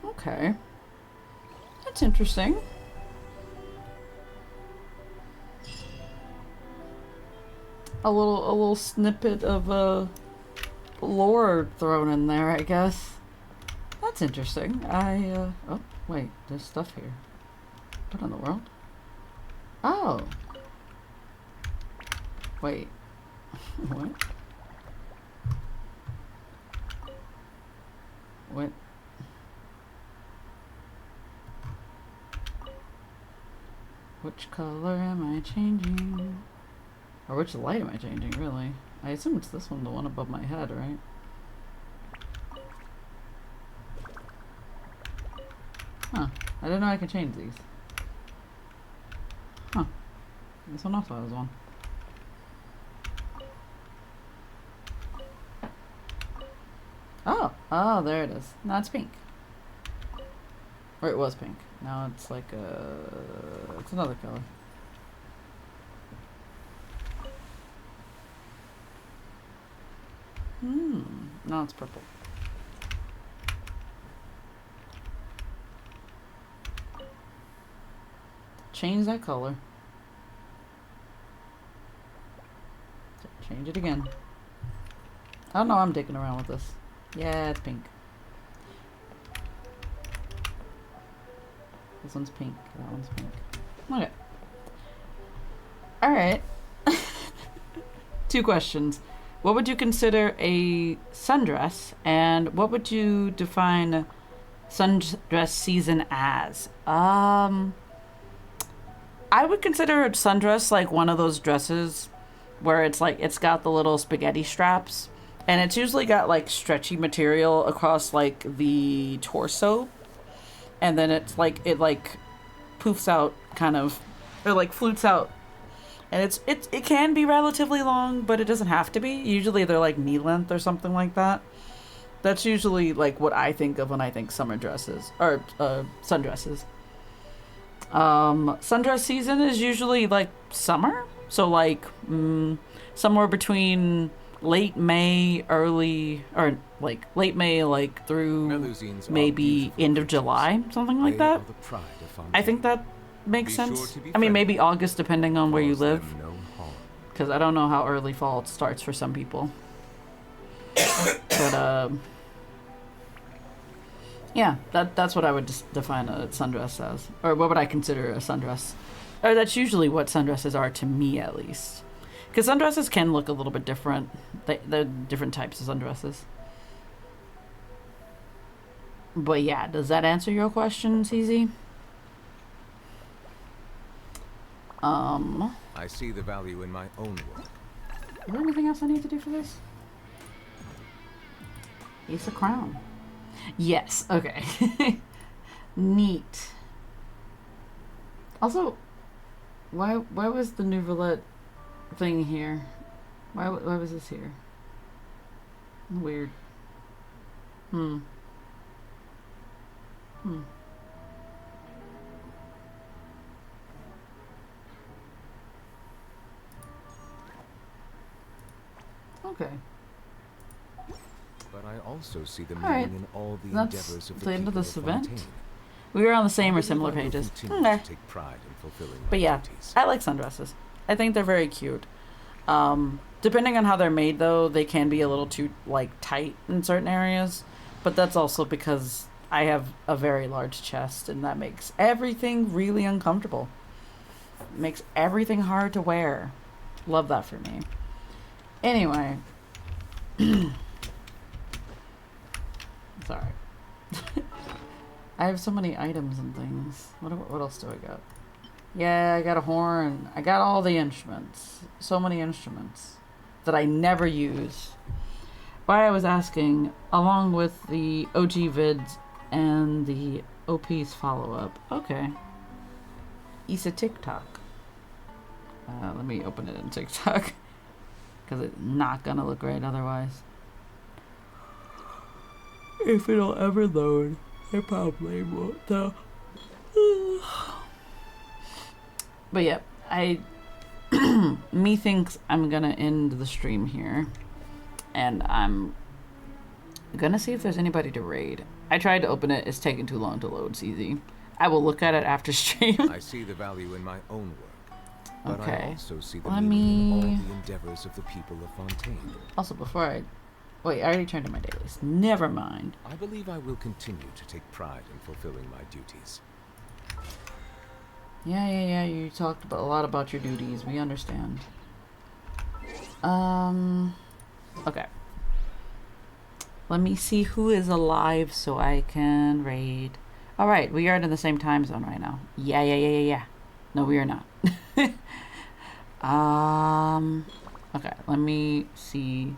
Okay. That's interesting. A little snippet of lore thrown in there, I guess. That's interesting. Oh wait, there's stuff here. What in the world? Oh. Wait. What? What? Which color am I changing? Or which light am I changing, really? I assume it's this one, the one above my head, right? Huh. I didn't know I could change these. Huh. This one also has one. Oh! Oh, there it is. Now it's pink. Or it was pink. Now it's like it's another color. Now it's purple. Change that color. Change it again. I don't know, I'm dicking around with this. Yeah, it's pink. This one's pink. That one's pink. Okay. Alright. 2 questions. What would you consider a sundress? And what would you define sundress season as? I would consider a sundress like one of those dresses where it's like, it's got the little spaghetti straps. And it's usually got like stretchy material across like the torso. And then it's like, it like poofs out kind of, or like flutes out. And it can be relatively long, but it doesn't have to be. Usually they're like knee length or something like that. That's usually like what I think of when I think summer dresses, or sundresses. Sundress season is usually like summer. So like somewhere between late May, late May, like through maybe end of July, something like that. I think that makes sense. I mean, maybe August, depending on where you live. because I don't know how early fall starts for some people. But yeah, that's what I would define a sundress as, or what would I consider a sundress, or that's usually what sundresses are to me, at least. Because sundresses can look a little bit different. They're different types of sundresses. But yeah, does that answer your question, CZ? I see the value in my own work. Is there anything else I need to do for this? Ace of Crown. Yes, okay. Neat. Also, why was the Neuvillette thing here? Why was this here? Weird. Okay. But I also see the All right. meaning in all the That's endeavors of the the end of people this event. Fontaine. We were on the same I or believe similar I will pages. continue Okay. to take pride in fulfilling my But yeah, duties. I like sundresses. I think they're very cute. Depending on how they're made, though, they can be a little too like tight in certain areas. But that's also because I have a very large chest, and that makes everything really uncomfortable. Makes everything hard to wear. Love that for me. Anyway. Sorry. I have so many items and things. What else do I got? Yeah, I got a horn. I got all the instruments. So many instruments that I never use. Why I was asking, along with the OG vids and the OP's follow-up. Okay. Issa TikTok. Let me open it in TikTok. Because it's not gonna look right otherwise. If it'll ever load, it probably won't though. But yeah, me thinks I'm gonna end the stream here. And I'm gonna see if there's anybody to raid. I tried to open it, it's taking too long to load, it's easy. I will look at it after stream. I see the value in my own work. But Okay. I also see the Let meaning in all me- the endeavors of the people of Fontaine. Also, before I... Wait, I already turned in my dailies. Never mind. I believe I will continue to take pride in fulfilling my duties. Yeah, you talked about a lot about your duties. We understand. Okay. Let me see who is alive so I can raid. Alright, we are in the same time zone right now. Yeah. No, we are not. Okay, let me see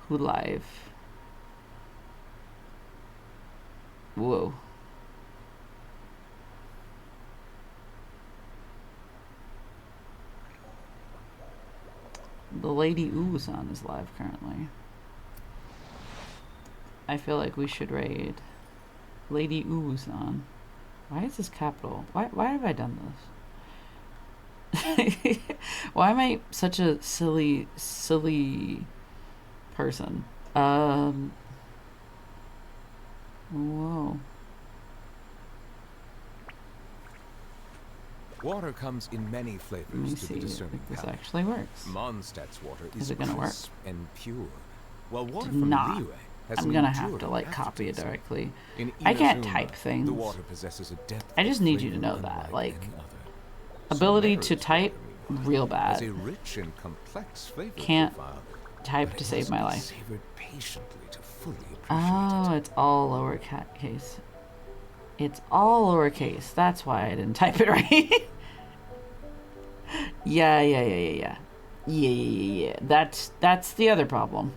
who live. Whoa. The Lady Usan is live currently. I feel like we should raid Lady Usan. Why is this capital? Why have I done this? Why am I such a silly person? Whoa. Water comes in many Let me flavors to see the if discerning this palate. actually works. Mondstadt's water Is is it gonna work? crisp and pure, while water Did from not. Liyue has I'm an gonna have to enduring like copy it aftertaste. directly. In I can't Inazuma, type things. The water possesses a depth I just of need you to flavor know that. unlike Like, any other. ability to Samara's type, water, real has a bad. rich and complex flavor Can't profile, type but to it save must my be life. savored patiently to fully appreciate Oh, it's all lowercase. It's all lowercase. That's why I didn't type it right. Yeah. That's the other problem.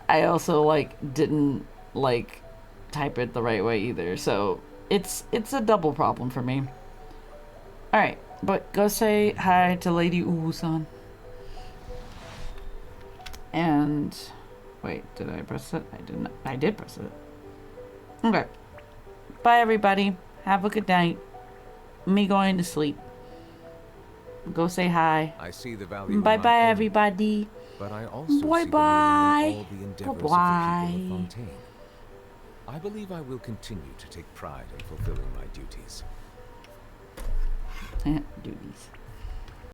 I also didn't type it the right way either. So it's a double problem for me. All right, but go say hi to Lady Uwu-san. And wait, did I press it? I didn't. I did press it. Okay. Bye everybody. Have a good night. Me going to sleep. Go say hi. I see the value in Bye my bye own, everybody. but I also Bye see bye. the meaning in all the endeavors of the Bye-bye. people of Fontaine. I believe I will continue to take pride in fulfilling my duties. Duties.